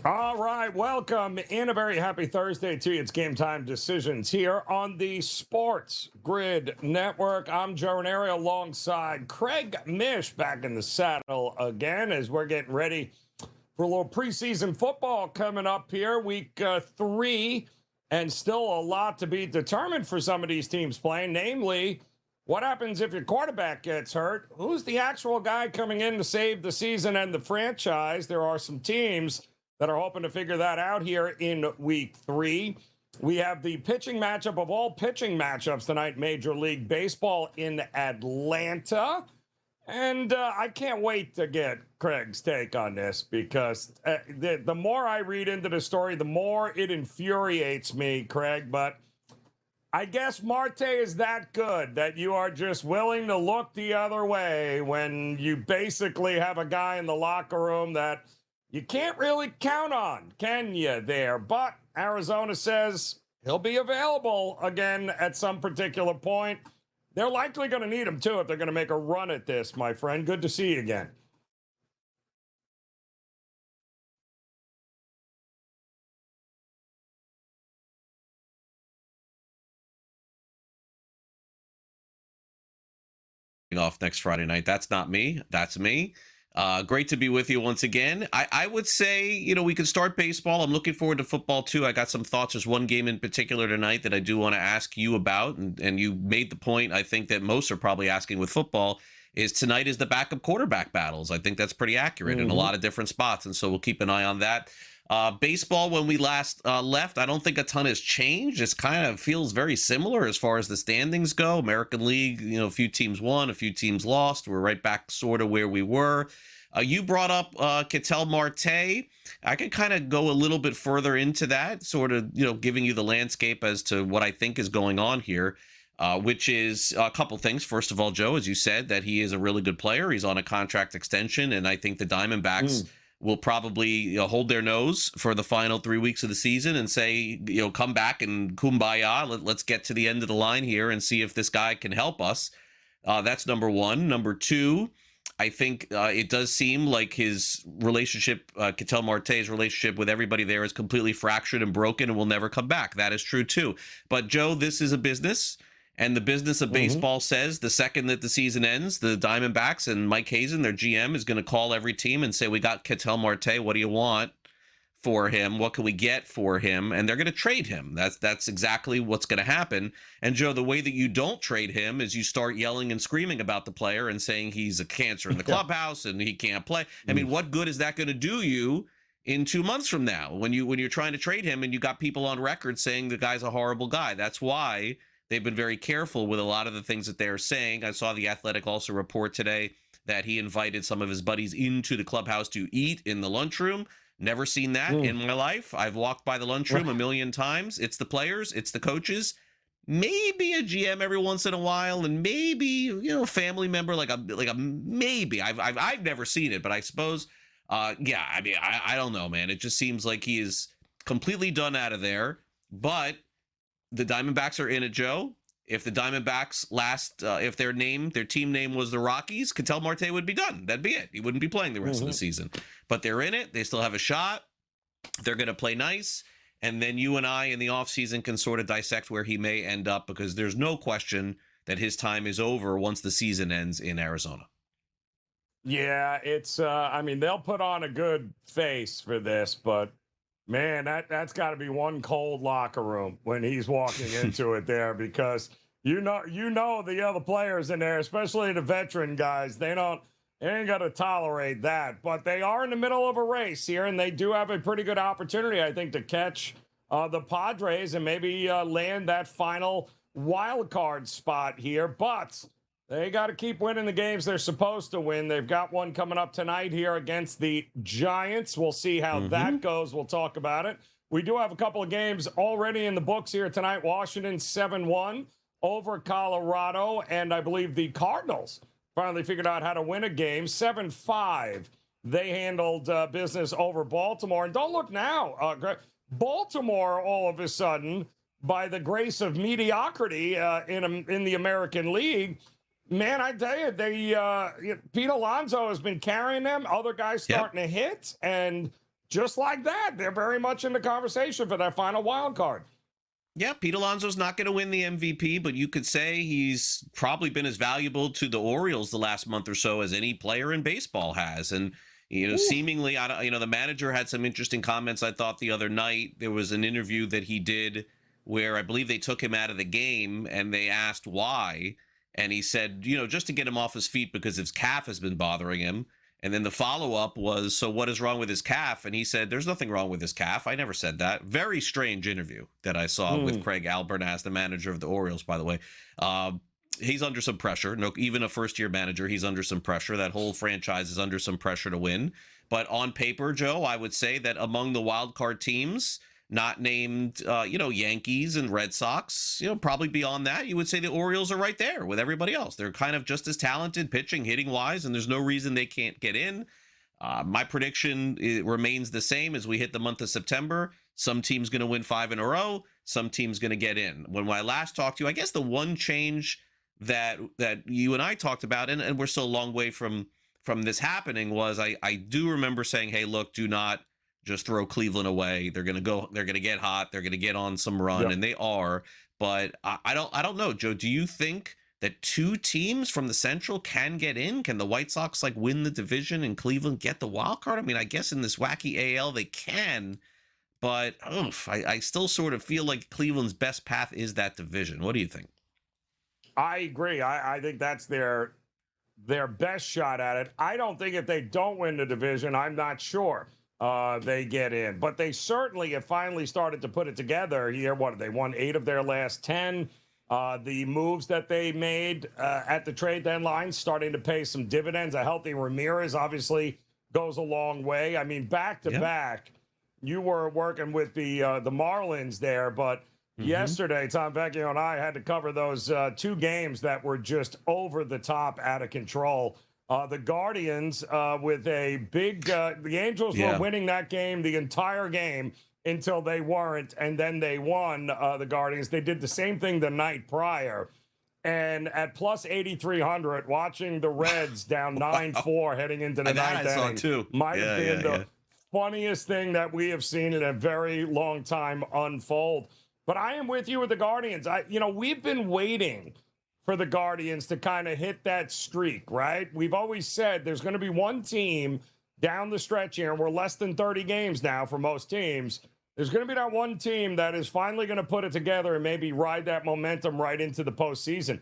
All right, welcome and a very happy Thursday to you. It's Game Time Decisions here on the Sports Grid Network. I'm Joe Raineri alongside Craig Mish back in the saddle again as we're getting ready for a little preseason football coming up here, week 3, and still a lot to be determined for some of these teams playing, namely, what happens if your quarterback gets hurt? Who's the actual guy coming in to save the season and the franchise? There are some teams that are hoping to figure that out here in week 3. We have the pitching matchup of all pitching matchups tonight, Major League Baseball in Atlanta. And I can't wait to get Craig's take on this because the more I read into the story, the more it infuriates me, Craig. But I guess Marte is that good that you are just willing to look the other way when you basically have a guy in the locker room that you can't really count on, can you, there? But Arizona says he'll be available again at some particular point. They're likely going to need him, too, if they're going to make a run at this, my friend. Good to see you again. Off next Friday night. That's not me. That's me. Great to be with you once again. I would say, we can start baseball. I'm looking forward to football too. I got some thoughts. There's one game in particular tonight that I do want to ask you about. And you made the point, I think, that most are probably asking with football is tonight is the backup quarterback battles. I think that's pretty accurate in a lot of different spots. And so we'll keep an eye on that. Baseball, when we last left, I don't think a ton has changed. It kind of feels very similar as far as the standings go. American League, a few teams won, a few teams lost. We're right back sort of where we were. You brought up Ketel Marte. I could kind of go a little bit further into that, sort of, giving you the landscape as to what I think is going on here, which is a couple things. First of all, Joe, as you said, that he is a really good player. He's on a contract extension, and I think the Diamondbacks will probably hold their nose for the final 3 weeks of the season and say, come back and kumbaya. Let's get to the end of the line here and see if this guy can help us. That's number one. Number two, I think it does seem like his relationship, Ketel Marte's relationship with everybody there is completely fractured and broken and will never come back. That is true too. But Joe, this is a business. And the business of baseball says the second that the season ends, the Diamondbacks and Mike Hazen, their GM, is going to call every team and say, we got Ketel Marte. What do you want for him? What can we get for him? And they're going to trade him. That's exactly what's going to happen. And Joe, the way that you don't trade him is you start yelling and screaming about the player and saying he's a cancer in the clubhouse and he can't play. I mean, what good is that going to do you in 2 months from now when you're trying to trade him and you got people on record saying the guy's a horrible guy? That's why they've been very careful with a lot of the things that they're saying. I saw The Athletic also report today that he invited some of his buddies into the clubhouse to eat in the lunchroom. Never seen that in my life. I've walked by the lunchroom a million times. It's the players, it's the coaches, maybe a GM every once in a while, and maybe a family member, like a maybe. I've never seen it, but I suppose, I mean, I don't know, man. It just seems like he is completely done out of there. But the Diamondbacks are in it, Joe. If the Diamondbacks if their team name was the Rockies, Ketel Marte would be done. That'd be it. He wouldn't be playing the rest of the season. But they're in it. They still have a shot. They're going to play nice. And then you and I in the offseason can sort of dissect where he may end up, because there's no question that his time is over once the season ends in Arizona. Yeah, it's, they'll put on a good face for this, but man, that's got to be one cold locker room when he's walking into it there, because the other players in there, especially the veteran guys, they ain't going to tolerate that. But they are in the middle of a race here, and they do have a pretty good opportunity, I think, to catch the Padres and maybe land that final wild card spot here. But they got to keep winning the games they're supposed to win. They've got one coming up tonight here against the Giants. We'll see how that goes. We'll talk about it. We do have a couple of games already in the books here tonight. Washington 7-1 over Colorado, and I believe the Cardinals finally figured out how to win a game. 7-5. They handled business over Baltimore. And don't look now. Baltimore, all of a sudden, by the grace of mediocrity in the American League, man, I tell you, Pete Alonso has been carrying them. Other guys starting to hit. And just like that, they're very much in the conversation for that final wild card. Yeah, Pete Alonso's not going to win the MVP, but you could say he's probably been as valuable to the Orioles the last month or so as any player in baseball has. And, seemingly, the manager had some interesting comments, I thought, the other night. There was an interview that he did where I believe they took him out of the game and they asked why. And he said, just to get him off his feet because his calf has been bothering him. And then the follow-up was, so what is wrong with his calf? And he said, there's nothing wrong with his calf. I never said that. Very strange interview that I saw with Craig Albernas, the manager of the Orioles, by the way. He's under some pressure. No, even a first-year manager, he's under some pressure. That whole franchise is under some pressure to win. But on paper, Joe, I would say that among the wild card teams, not named, Yankees and Red Sox, probably beyond that, you would say the Orioles are right there with everybody else. They're kind of just as talented pitching, hitting wise, and there's no reason they can't get in. My prediction remains the same as we hit the month of September. Some team's going to win 5 in a row. Some team's going to get in. When I last talked to you, I guess the one change that you and I talked about, and we're still a long way from this happening, was I do remember saying, hey, look, do not just throw Cleveland away. They're going to get hot. They're going to get on some run, and they are. But I don't know, Joe, do you think that 2 teams from the Central can get in? Can the White Sox win the division and Cleveland get the wild card? I mean, I guess in this wacky AL they can, but I still sort of feel like Cleveland's best path is that division. What do you think? I agree. I think that's their best shot at it. I don't think if they don't win the division, I'm not sure they get in. But they certainly have finally started to put it together here. They won 8 of their last 10. The moves that they made at the trade deadline starting to pay some dividends. A healthy Ramirez obviously goes a long way. I mean, back to back, you were working with the Marlins there, but yesterday, Tom Vecchio and I had to cover those 2 games that were just over the top, out of control. The Guardians with a big the Angels were winning that game, the entire game, until they weren't, and then they won, the Guardians. They did the same thing the night prior. And at plus 8,300, watching the Reds down 9-4 heading into the ninth inning might have been the funniest thing that we have seen in a very long time unfold. But I am with you with the Guardians. We've been waiting for the Guardians to kind of hit that streak, right? We've always said there's going to be one team down the stretch here, and we're less than 30 games now for most teams. There's going to be that one team that is finally going to put it together and maybe ride that momentum right into the postseason.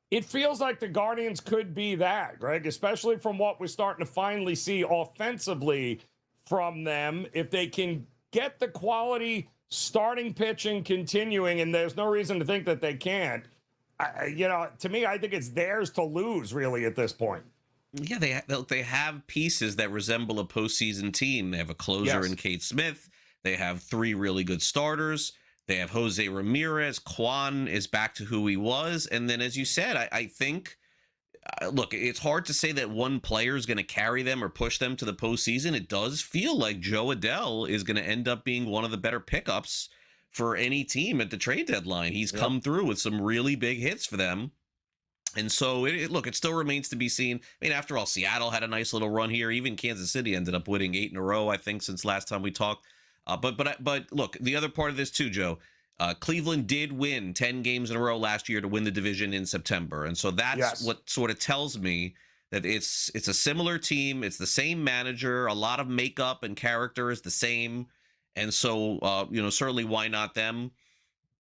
It feels like the Guardians could be that, Greg, especially from what we're starting to finally see offensively from them. If they can get the quality starting pitching continuing, and there's no reason to think that they can't, to me, I think it's theirs to lose, really, at this point. Yeah, they have pieces that resemble a postseason team. They have a closer in Kate Smith. They have 3 really good starters. They have Jose Ramirez. Kwan is back to who he was. And then, as you said, I think, look, it's hard to say that one player is going to carry them or push them to the postseason. It does feel like Joe Adell is going to end up being one of the better pickups for any team at the trade deadline. He's come through with some really big hits for them. And so, it still remains to be seen. I mean, after all, Seattle had a nice little run here. Even Kansas City ended up winning 8 in a row, I think, since last time we talked. But look, the other part of this too, Joe, Cleveland did win 10 games in a row last year to win the division in September. And so that's what sort of tells me that it's a similar team. It's the same manager. A lot of makeup and character is the same. And so, certainly why not them?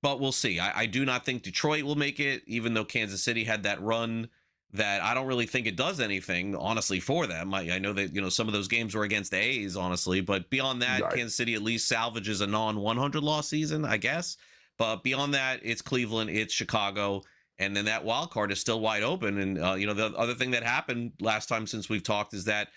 But we'll see. I do not think Detroit will make it, even though Kansas City had that run that I don't really think it does anything, honestly, for them. I know that, some of those games were against the A's, honestly. But beyond that, Kansas City at least salvages a non-100 loss season, I guess. But beyond that, it's Cleveland, it's Chicago. And then that wild card is still wide open. And, the other thing that happened last time since we've talked is that,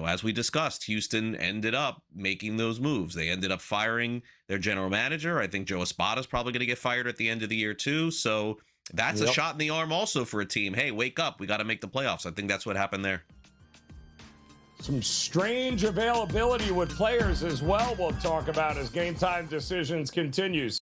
as we discussed, Houston ended up making those moves. They ended up firing their general manager. I think Joe Espada's probably going to get fired at the end of the year, too. So that's a shot in the arm also for a team. Hey, wake up. We got to make the playoffs. I think that's what happened there. Some strange availability with players as well we'll talk about as Game Time Decisions continues.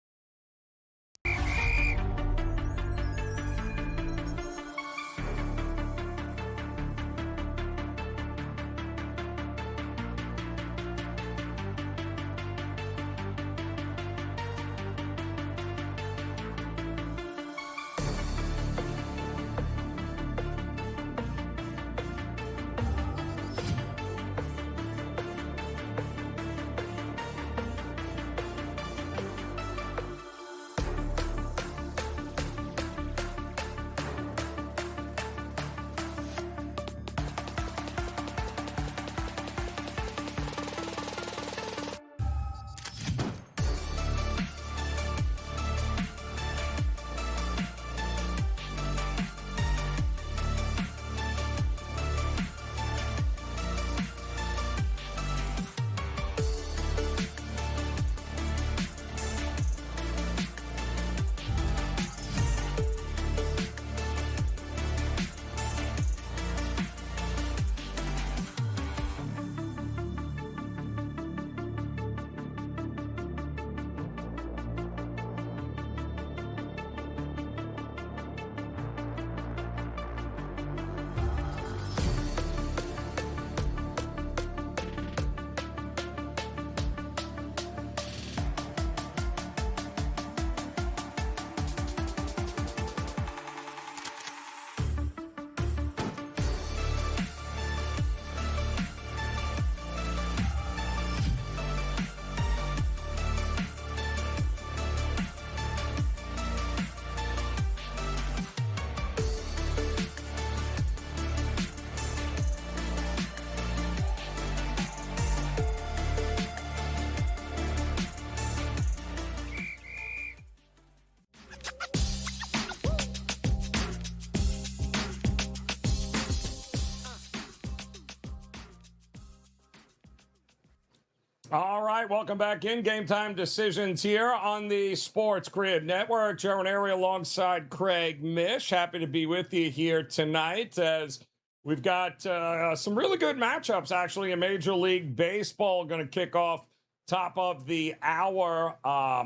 All right, welcome back in. Game Time Decisions here on the Sports Grid Network. Raineri alongside Craig Mish. Happy to be with you here tonight as we've got some really good matchups actually in Major League Baseball. Going to kick off top of the hour.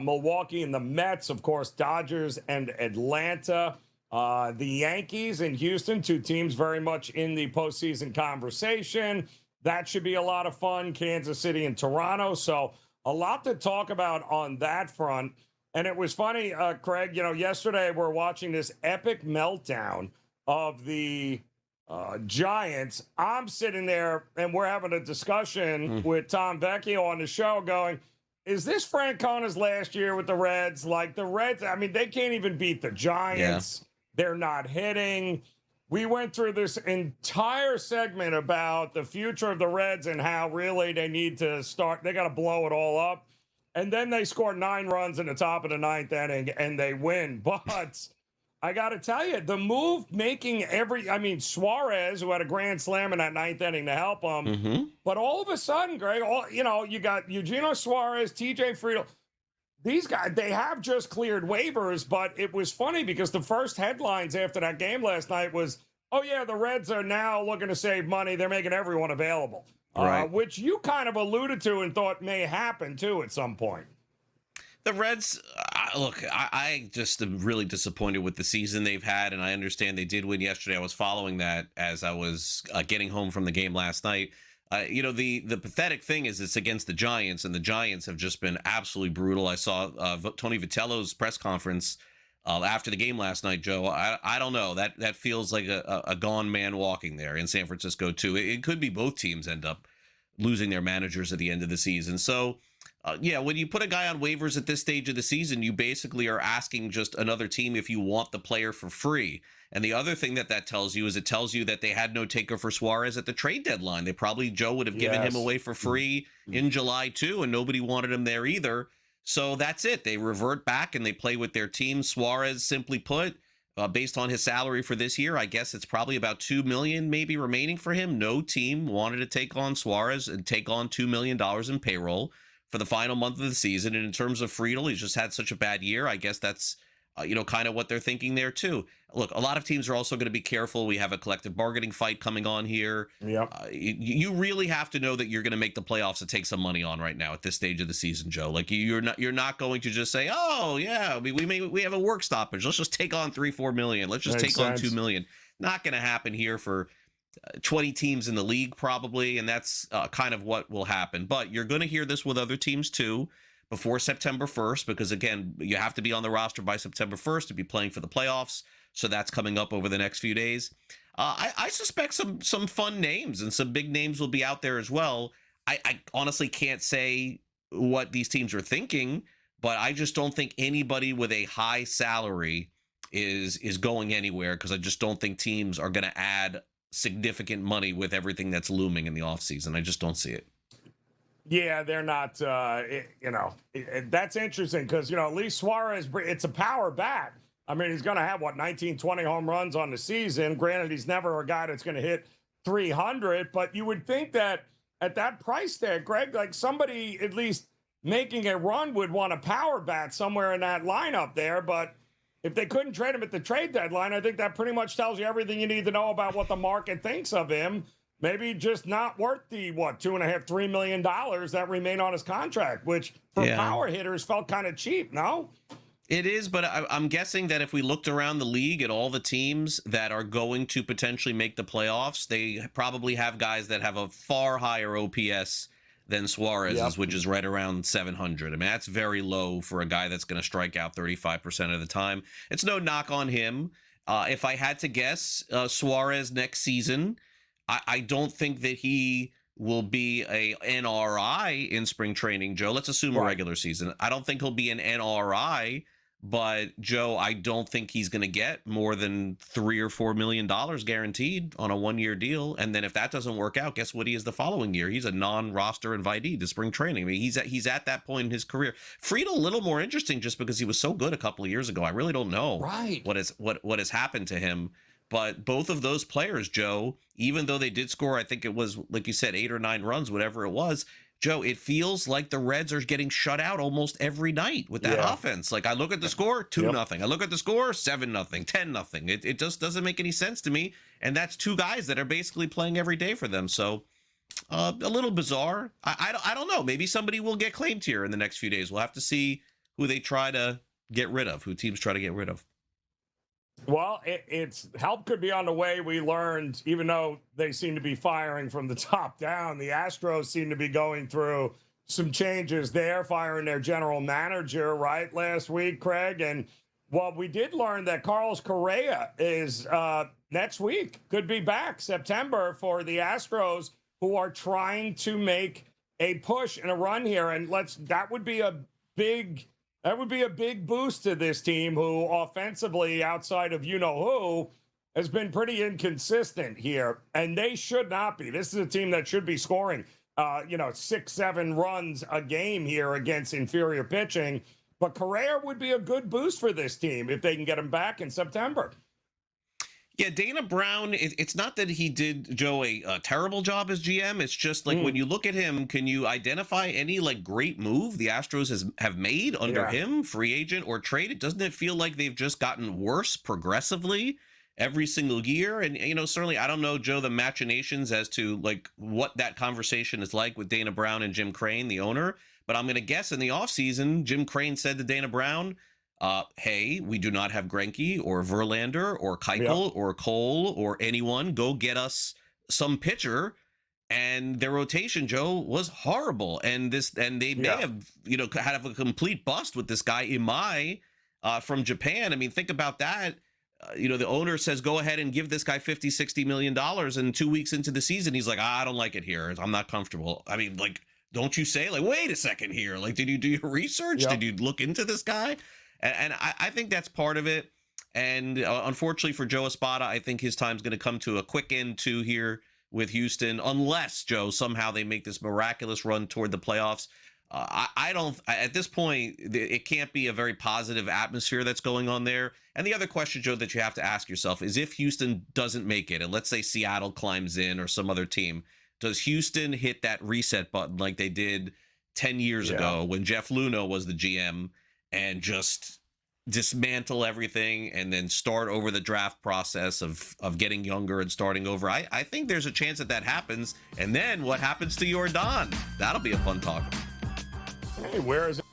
Milwaukee and the Mets, of course, Dodgers and Atlanta. The Yankees and Houston, two teams very much in the postseason conversation. That should be a lot of fun. Kansas City and Toronto. So a lot to talk about on that front. And it was funny, Craig, yesterday we're watching this epic meltdown of the Giants. I'm sitting there and we're having a discussion with Tom Vecchio on the show going, is this Francona's last year with the Reds? Like the Reds, I mean, they can't even beat the Giants. Yeah. They're not hitting. We went through this entire segment about the future of the Reds and how really they need to start. They got to blow it all up. And then they score 9 runs in the top of the 9th inning and they win. But I got to tell you, the move making Suarez, who had a grand slam in that 9th inning to help him. But all of a sudden, Greg, you got Eugenio Suarez, TJ Friedl. These guys, they have just cleared waivers, but it was funny because the first headlines after that game last night was, oh, yeah, the Reds are now looking to save money. They're making everyone available, right. Which you kind of alluded to and thought may happen, too, at some point. The Reds, I just am really disappointed with the season they've had, and I understand they did win yesterday. I was following that as I was getting home from the game last night. The pathetic thing is it's against the Giants, and the Giants have just been absolutely brutal. I saw Tony Vitello's press conference after the game last night, Joe. I don't know. That feels like a gone man walking there in San Francisco, too. It could be both teams end up losing their managers at the end of the season. So, when you put a guy on waivers at this stage of the season, you basically are asking just another team if you want the player for free. And the other thing that tells you is it tells you that they had no taker for Suarez at the trade deadline. They probably, Joe, would have given him away for free in July, too, and nobody wanted him there either. So that's it. They revert back and they play with their team. Suarez, simply put, based on his salary for this year, I guess it's probably about $2 million maybe remaining for him. No team wanted to take on Suarez and take on $2 million in payroll for the final month of the season. And in terms of Friedl, he's just had such a bad year. I guess that's kind of what they're thinking there, too. Look, a lot of teams are also going to be careful. We have a collective bargaining fight coming on here. Yep. You really have to know that you're going to make the playoffs to take some money on right now at this stage of the season, Joe. Like you're not going to just say, oh, yeah, we have a work stoppage. Let's just take on $3-4 million. Let's just take on $2 million. Not going to happen here for 20 teams in the league, probably. And that's kind of what will happen. But you're going to hear this with other teams, too, before September 1st, because, again, you have to be on the roster by September 1st to be playing for the playoffs. So that's coming up over the next few days. I suspect some fun names and some big names will be out there as well. I honestly can't say what these teams are thinking, but I just don't think anybody with a high salary is going anywhere, because I just don't think teams are going to add significant money with everything that's looming in the offseason. I just don't see it. Yeah, they're not, that's interesting because, at least Suarez, it's a power bat. I mean, he's going to have, 19, 20 home runs on the season. Granted, he's never a guy that's going to hit 300, but you would think that at that price tag, Greg, like somebody at least making a run would want a power bat somewhere in that lineup there. But if they couldn't trade him at the trade deadline, I think that pretty much tells you everything you need to know about what the market thinks of him. Maybe just not worth the, $2.5-3 million that remain on his contract, which for power hitters felt kind of cheap, no? It is, but I'm guessing that if we looked around the league at all the teams that are going to potentially make the playoffs, they probably have guys that have a far higher OPS than Suarez's, which is right around 700. I mean, that's very low for a guy that's going to strike out 35% of the time. It's no knock on him. If I had to guess, Suarez next season, I don't think that he will be a NRI in spring training, Joe. Let's assume a regular season. I don't think he'll be an NRI, but Joe, I don't think he's going to get more than $3 or $4 million guaranteed on a one-year deal. And then if that doesn't work out, guess what he is the following year? He's a non-roster invitee to spring training. I mean, he's at that point in his career. Friedl, a little more interesting just because he was so good a couple of years ago. I really don't know what has happened to him. But both of those players, Joe, even though they did score, I think it was, like you said, 8 or 9 runs, whatever it was, Joe, it feels like the Reds are getting shut out almost every night with that offense. Like I look at the score, 2-0. I look at the score, 7-0, 10-0. It just doesn't make any sense to me. And that's two guys that are basically playing every day for them. So a little bizarre. I don't know. Maybe somebody will get claimed here in the next few days. We'll have to see who they try to get rid of, who teams try to get rid of. Well, it's help could be on the way. We learned, even though they seem to be firing from the top down, the Astros seem to be going through some changes there, firing their general manager, right, last week, Craig. And well, we did learn that Carlos Correa is next week, could be back September for the Astros, who are trying to make a push and a run here. And that would be a big boost to this team, who offensively, outside of you-know-who, has been pretty inconsistent here. And they should not be. This is a team that should be scoring, 6-7 runs a game here against inferior pitching. But Correa would be a good boost for this team if they can get him back in September. Yeah, Dana Brown, it's not that he did, Joe, a terrible job as GM. It's just like when you look at him, can you identify any like great move the Astros have made under him, free agent or trade? Doesn't it feel like they've just gotten worse progressively every single year? And, certainly I don't know, Joe, the machinations as to like what that conversation is like with Dana Brown and Jim Crane, the owner. But I'm going to guess in the offseason, Jim Crane said to Dana Brown, hey, we do not have Greinke or Verlander or Keuchel or Cole or anyone. Go get us some pitcher. And their rotation, Joe, was horrible. And they may have, had a complete bust with this guy Imai from Japan. I mean, think about that. The owner says, go ahead and give this guy $50-60 million. And 2 weeks into the season, he's like, I don't like it here. I'm not comfortable. I mean, like, don't you say, like, wait a second here. Like, did you do your research? Did you look into this guy? And I think that's part of it. And unfortunately for Joe Espada, I think his time's going to come to a quick end too here with Houston, unless, Joe, somehow they make this miraculous run toward the playoffs. I don't, at this point, it can't be a very positive atmosphere that's going on there. And the other question, Joe, that you have to ask yourself is if Houston doesn't make it, and let's say Seattle climbs in or some other team, does Houston hit that reset button like they did 10 years ago when Jeff Luhnow was the GM and just dismantle everything and then start over the draft process of getting younger and starting over? I think there's a chance that happens. And then what happens to Yordan? That'll be a fun talk. Hey, where is it?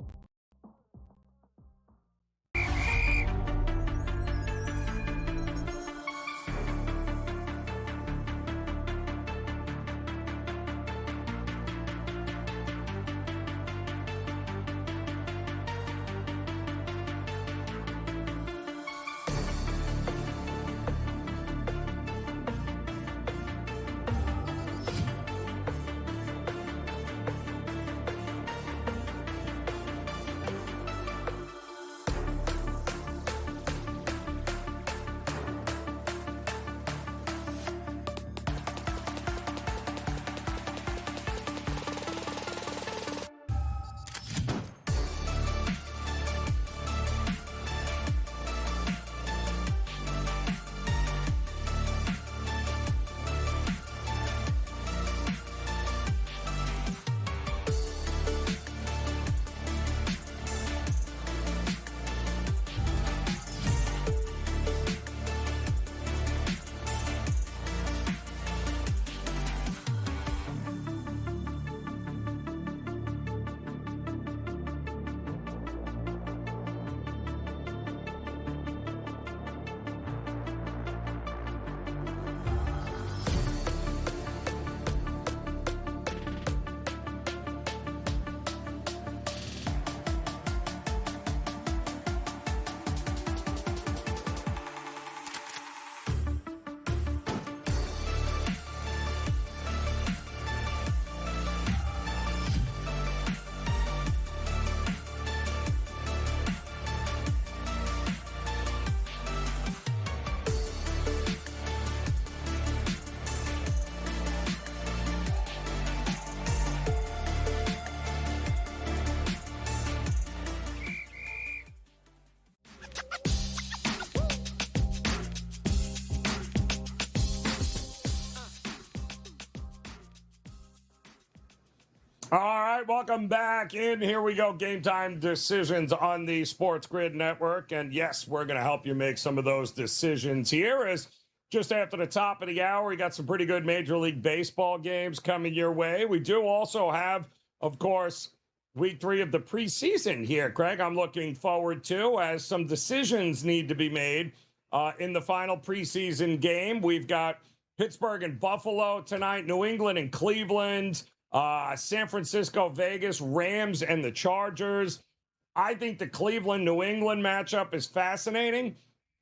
All right, welcome back in. Here we go. Game time decisions on the Sports Grid Network. And yes, we're going to help you make some of those decisions here. As just after the top of the hour, we got some pretty good Major League Baseball games coming your way. We do also have, of course, week 3 of the preseason here, Craig. I'm looking forward to as some decisions need to be made in the final preseason game. We've got Pittsburgh and Buffalo tonight, New England and Cleveland, San Francisco, Vegas, Rams, and the Chargers. I think the Cleveland-New England matchup is fascinating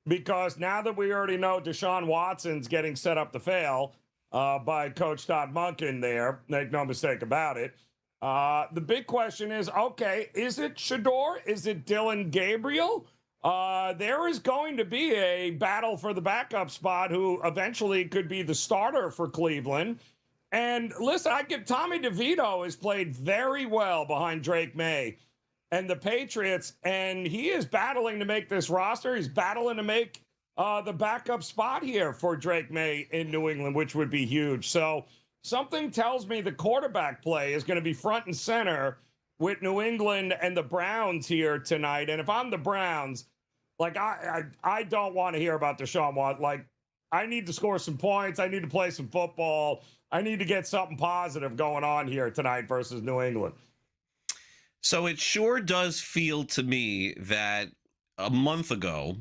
because now that we already know Deshaun Watson's getting set up to fail by Coach Todd Monken there, make no mistake about it, the big question is, okay, is it Shador? Is it Dylan Gabriel? There is going to be a battle for the backup spot who eventually could be the starter for Cleveland. And listen, I give Tommy DeVito has played very well behind Drake May and the Patriots, and he is battling to make this roster. He's battling to make the backup spot here for Drake May in New England, which would be huge. So something tells me the quarterback play is going to be front and center with New England and the Browns here tonight. And if I'm the Browns, like I don't want to hear about Deshaun Watson. Like, I need to score some points. I need to play some football. I need to get something positive going on here tonight versus New England. So it sure does feel to me that a month ago,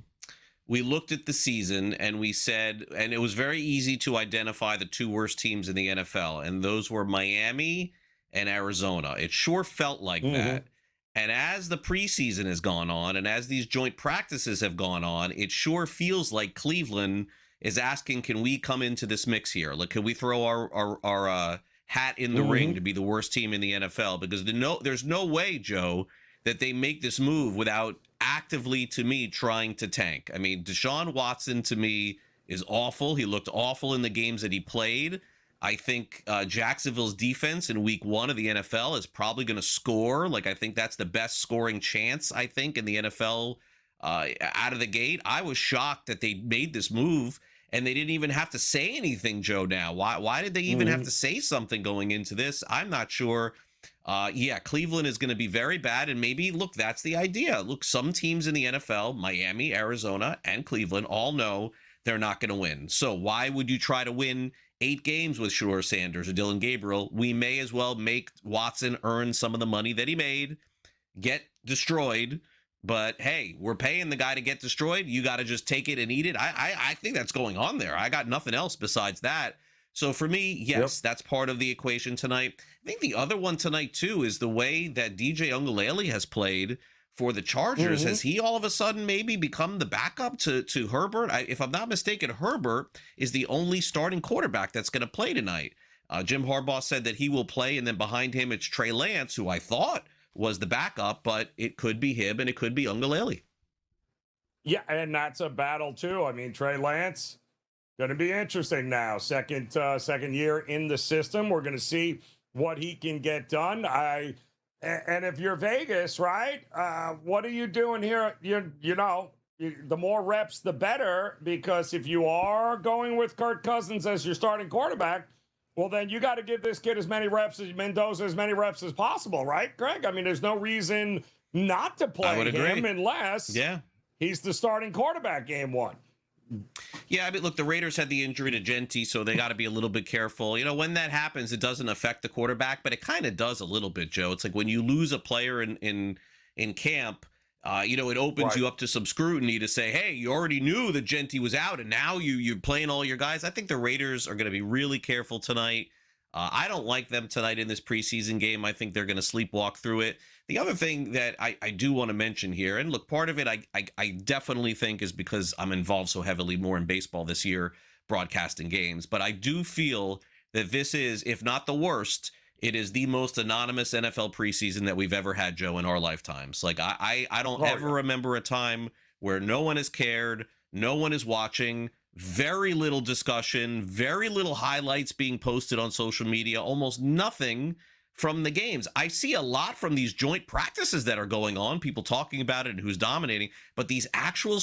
we looked at the season and we said, and it was very easy to identify the 2 worst teams in the NFL, and those were Miami and Arizona. It sure felt like that. And as the preseason has gone on and as these joint practices have gone on, it sure feels like Cleveland is asking, can we come into this mix here? Like, can we throw our hat in the ring to be the worst team in the NFL? Because there's no way, Joe, that they make this move without actively, to me, trying to tank. I mean, Deshaun Watson, to me, is awful. He looked awful in the games that he played. I think Jacksonville's defense in week 1 of the NFL is probably going to score. Like, I think that's the best scoring chance, I think, in the NFL out of the gate. I was shocked that they made this move and they didn't even have to say anything, Joe, now. Why did they even have to say something going into this? I'm not sure. Yeah, Cleveland is going to be very bad, and maybe, look, that's the idea. Look, some teams in the NFL, Miami, Arizona, and Cleveland, all know they're not going to win. So why would you try to win 8 games with Shador Sanders or Dylan Gabriel? We may as well make Watson earn some of the money that he made, get destroyed. But hey, we're paying the guy to get destroyed. You got to just take it and eat it. I think that's going on there. I got nothing else besides that. So for me, yes, that's part of the equation tonight. I think the other one tonight, too, is the way that DJ Uiagalelei has played for the Chargers. Has he all of a sudden maybe become the backup to Herbert? If I'm not mistaken, Herbert is the only starting quarterback that's going to play tonight. Jim Harbaugh said that he will play, and then behind him it's Trey Lance, who I thought was the backup, but it could be him and it could be Uiagalelei. Yeah, and that's a battle too. I mean, Trey Lance going to be interesting now. Second year in the system. We're going to see what he can get done. And if you're Vegas, right? What are you doing here? The more reps, the better, because if you are going with Kirk Cousins as your starting quarterback, well, then you got to give this kid as many reps as Mendoza, as many reps as possible, right, Greg? I mean, there's no reason not to play him unless he's the starting quarterback game 1. Yeah, I mean, look, the Raiders had the injury to Genti, so they got to be a little bit careful. You know, when that happens, it doesn't affect the quarterback, but it kind of does a little bit, Joe. It's like when you lose a player in camp, it opens you up to some scrutiny to say, hey, you already knew that Genti was out, and now you're playing all your guys. I think the Raiders are going to be really careful tonight. I don't like them tonight in this preseason game. I think they're going to sleepwalk through it. The other thing that I do want to mention here, and look, part of it I definitely think is because I'm involved so heavily more in baseball this year, broadcasting games, but I do feel that this is, if not the worst, it is the most anonymous NFL preseason that we've ever had, Joe, in our lifetimes. Like, I don't ever remember a time where no one has cared, no one is watching, very little discussion, very little highlights being posted on social media, almost nothing from the games. I see a lot from these joint practices that are going on, people talking about it and who's dominating, but these actual,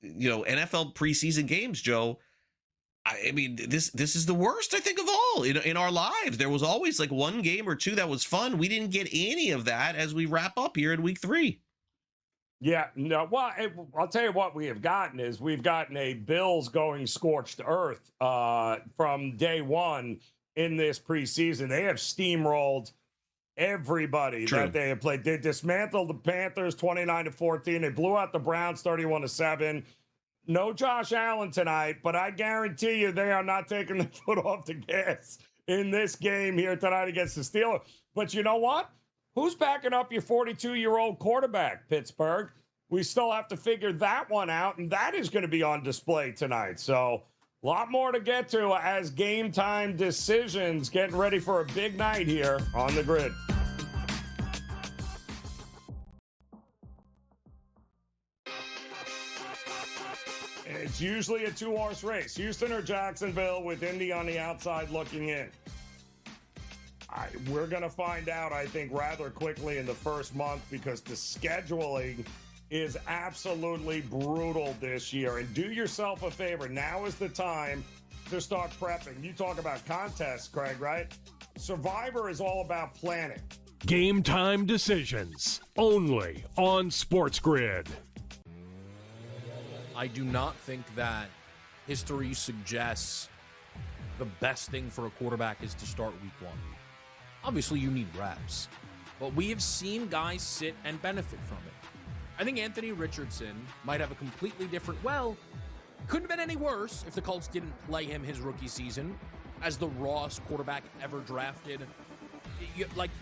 NFL preseason games, Joe, I mean, this is the worst, I think, of all in our lives. There was always like one game or two that was fun. We didn't get any of that as we wrap up here in week 3. Yeah, no. Well, I'll tell you what we have gotten is we've gotten a Bills going scorched earth from day one in this preseason. They have steamrolled everybody True. that they have played. They dismantled the Panthers 29-14. They blew out the Browns 31-7. No Josh Allen tonight, but I guarantee you they are not taking the foot off the gas in this game here tonight against the Steelers. But you know what? Who's backing up your 42-year-old quarterback, Pittsburgh? We still have to figure that one out, and that is going to be on display tonight. So a lot more to get to as game time decisions, getting ready for a big night here on the grid. It's usually a 2-horse race, Houston or Jacksonville, with Indy on the outside looking in. We're going to find out, I think, rather quickly in the first month because the scheduling is absolutely brutal this year. And do yourself a favor. Now is the time to start prepping. You talk about contests, Craig, right? Survivor is all about planning. Game time decisions only on SportsGrid. I do not think that history suggests the best thing for a quarterback is to start week 1. Obviously, you need reps, but we have seen guys sit and benefit from it. I think Anthony Richardson might have a completely different, couldn't have been any worse if the Colts didn't play him his rookie season as the rawest quarterback ever drafted.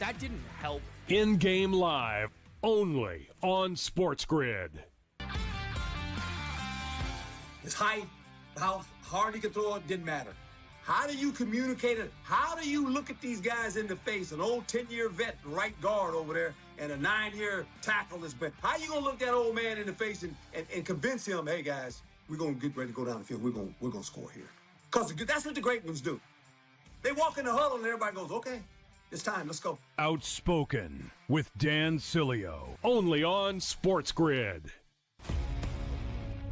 That didn't help. In-game live only on SportsGrid. His height, how hard he could throw it, didn't matter. How do you communicate it? How do you look at these guys in the face? An old 10-year vet, right guard over there, and a 9-year tackle is been. How you gonna look that old man in the face and convince him, hey guys, we're gonna get ready to go down the field. We're gonna score here. Because that's what the great ones do. They walk in the huddle and everybody goes, okay, it's time, let's go. Outspoken with Dan Cilio, only on SportsGrid.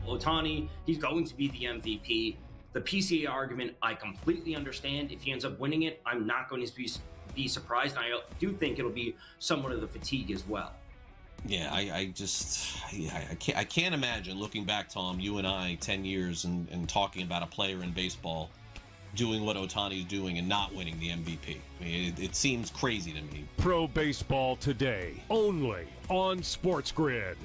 Ohtani, he's going to be the MVP. The PCA argument, I completely understand. If he ends up winning it, I'm not going to be surprised. And I do think it'll be somewhat of the fatigue as well. Yeah, I can't imagine looking back, Tom, you and I, 10 years and talking about a player in baseball doing what Ohtani's doing and not winning the MVP. I mean, it seems crazy to me. Pro Baseball Today, only on SportsGrid.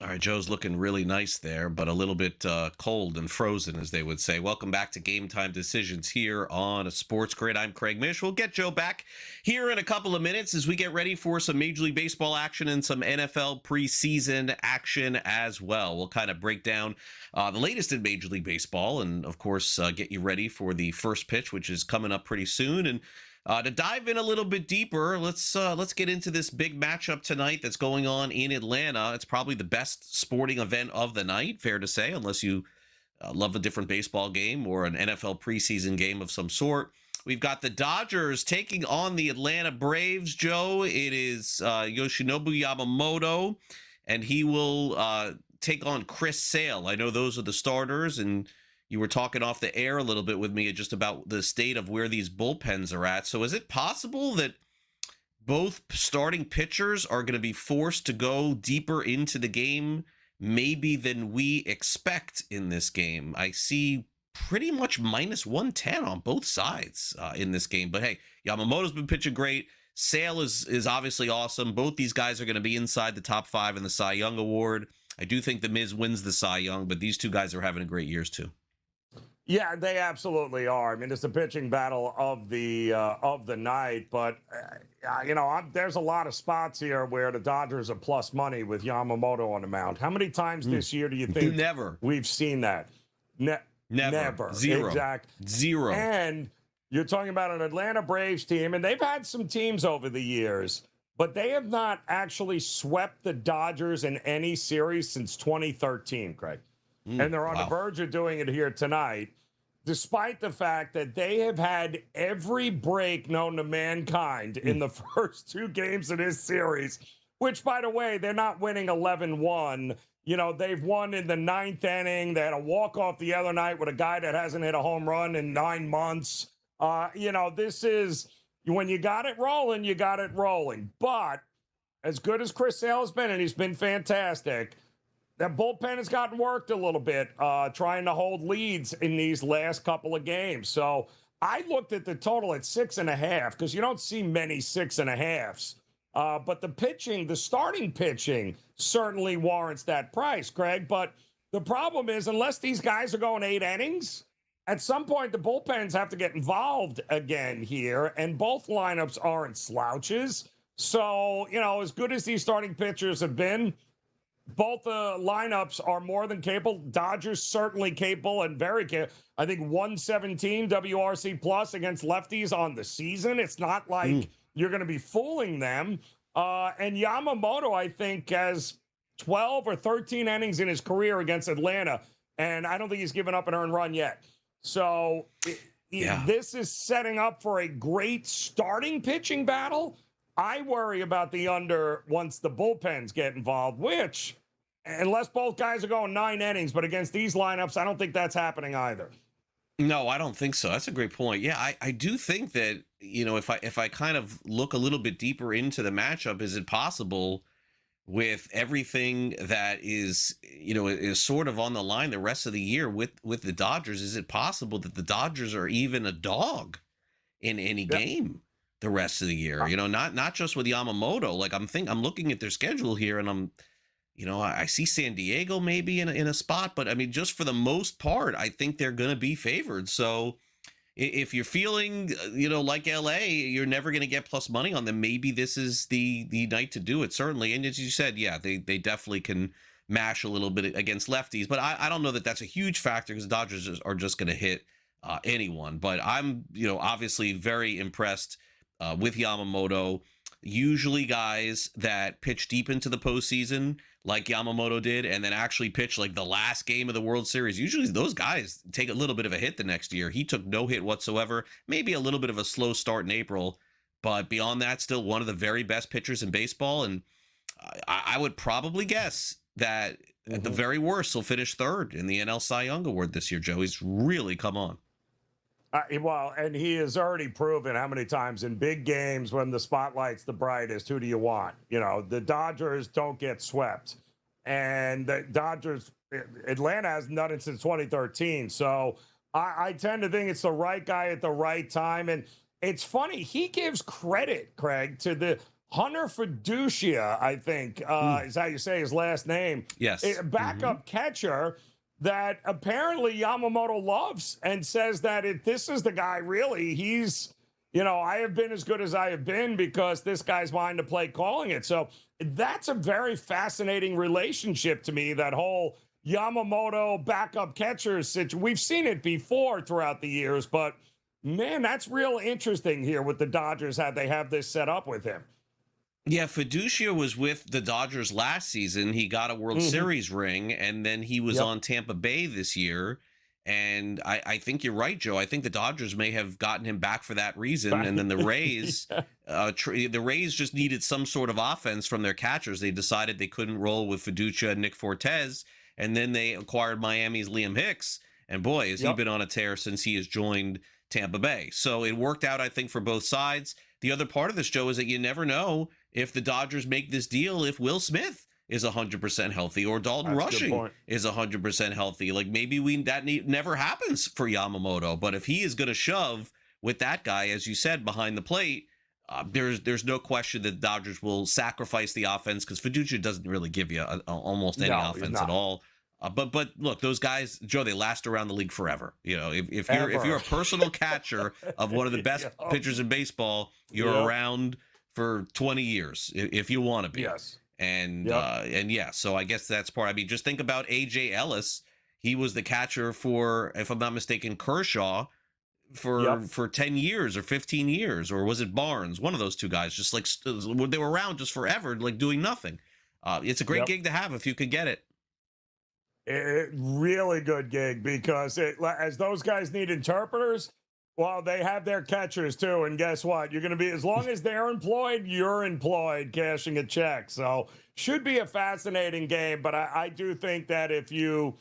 All right, Joe's looking really nice there, but a little bit cold and frozen, as they would say. Welcome back to Game Time Decisions here on a Sports Grid. I'm Craig Mish. We'll get Joe back here in a couple of minutes as we get ready for some Major League Baseball action and some NFL preseason action as well. We'll kind of break down the latest in Major League Baseball and, of course, get you ready for the first pitch, which is coming up pretty soon. And to dive in a little bit deeper, let's get into this big matchup tonight that's going on in Atlanta. It's probably the best sporting event of the night, fair to say, unless you love a different baseball game or an NFL preseason game of some sort. We've got the Dodgers taking on the Atlanta Braves, Joe. It is Yoshinobu Yamamoto, and he will take on Chris Sale. I know those are the starters, and you were talking off the air a little bit with me just about the state of where these bullpens are at. So is it possible that both starting pitchers are going to be forced to go deeper into the game maybe than we expect in this game? I see pretty much minus 110 on both sides in this game. But hey, Yamamoto's been pitching great. Sale is obviously awesome. Both these guys are going to be inside the top 5 in the Cy Young Award. I do think the Miz wins the Cy Young, but these two guys are having a great years too. Yeah, they absolutely are. I mean, it's the pitching battle of the night, but there's a lot of spots here where the Dodgers are plus money with Yamamoto on the mound. How many times this year do you think we've seen that? Never. Zero. Exact. Zero. And you're talking about an Atlanta Braves team, and they've had some teams over the years, but they have not actually swept the Dodgers in any series since 2013, Craig. And they're on the verge of doing it here tonight. despite the fact that they have had every break known to mankind in the first 2 games of this series, which, by the way, they're not winning 11-1. You know, they've won in the 9th inning. They had a walk-off the other night with a guy that hasn't hit a home run in 9 months. You know, this is, when you got it rolling, you got it rolling. But as good as Chris Sale has been, and he's been fantastic, that bullpen has gotten worked a little bit, trying to hold leads in these last couple of games. So I looked at the total at 6.5, because you don't see many 6.5s. But the pitching, the starting pitching, certainly warrants that price, Craig. But the problem is, unless these guys are going 8 innings, at some point the bullpens have to get involved again here, and both lineups aren't slouches. So, you know, as good as these starting pitchers have been, both the lineups are more than capable. Dodgers certainly capable and very capable. I think 117 WRC plus against lefties on the season. It's not like you're going to be fooling them. And Yamamoto, I think, has 12 or 13 innings in his career against Atlanta, and I don't think he's given up an earned run yet. So this is setting up for a great starting pitching battle. I worry about the under once the bullpens get involved, which, unless both guys are going 9 innings, but against these lineups, I don't think that's happening either. No, I don't think so. That's a great point. Yeah, I do think that, you know, if I kind of look a little bit deeper into the matchup, is it possible with everything that is, you know, is sort of on the line the rest of the year with the Dodgers, is it possible that the Dodgers are even a dog in any game the rest of the year? You know, not just with Yamamoto. Like I'm looking at their schedule here, and you know, I see San Diego maybe in a spot, but I mean, just for the most part, I think they're going to be favored. So if you're feeling, you know, like LA, you're never going to get plus money on them. Maybe this is the night to do it, certainly. And as you said, yeah, they definitely can mash a little bit against lefties, but I don't know that that's a huge factor, because the Dodgers are just going to hit anyone. But I'm, you know, obviously very impressed with Yamamoto. Usually guys that pitch deep into the postseason, like Yamamoto did, and then actually pitch like the last game of the World Series, usually those guys take a little bit of a hit the next year. He took no hit whatsoever, maybe a little bit of a slow start in April, but beyond that, still one of the very best pitchers in baseball. And I would probably guess that at the very worst, he'll finish 3rd in the NL Cy Young Award this year, Joe. He's really come on. Well, and he has already proven how many times in big games when the spotlight's the brightest, who do you want? You know, the Dodgers don't get swept. And the Dodgers, Atlanta hasn't done it since 2013. So I tend to think it's the right guy at the right time. And it's funny, he gives credit, Craig, to the Hunter Fiducia, I think, is how you say his last name. Yes. A backup catcher that apparently Yamamoto loves, and says that this is the guy, really. He's, you know, I have been as good as I have been because this guy's mine to play calling it. So that's a very fascinating relationship to me, that whole Yamamoto backup catcher situation. We've seen it before throughout the years, but man, that's real interesting here with the Dodgers, how they have this set up with him. Yeah, Fiducia was with the Dodgers last season. He got a World Series ring, and then he was on Tampa Bay this year. And I think you're right, Joe. I think the Dodgers may have gotten him back for that reason. And then the Rays, the Rays just needed some sort of offense from their catchers. They decided they couldn't roll with Fiducia and Nick Fortes. And then they acquired Miami's Liam Hicks. And boy, has he been on a tear since he has joined Tampa Bay. So it worked out, I think, for both sides. The other part of this, Joe, is that you never know if the Dodgers make this deal, if Will Smith is 100% healthy, or Dalton Rushing is 100% healthy. Like, maybe never happens for Yamamoto. But if he is going to shove with that guy, as you said, behind the plate, there's no question that the Dodgers will sacrifice the offense, because Fiducia doesn't really give you almost any offense at all. But look, those guys, Joe, they last around the league forever. You know, if you're a personal catcher of one of the best pitchers in baseball, you're around for 20 years if you want to be. Yes. And yeah, so I guess that's part. I mean, just think about AJ Ellis. He was the catcher for, if I'm not mistaken, Kershaw for 10 years or 15 years, or was it Barnes? One of those two guys, just like they were around just forever, like doing nothing. It's a great gig to have if you could get it. Really good gig because as those guys need interpreters, well, they have their catchers too. And guess what? You're going to be, as long as they're employed, you're employed cashing a check. So should be a fascinating game. But I do think that if you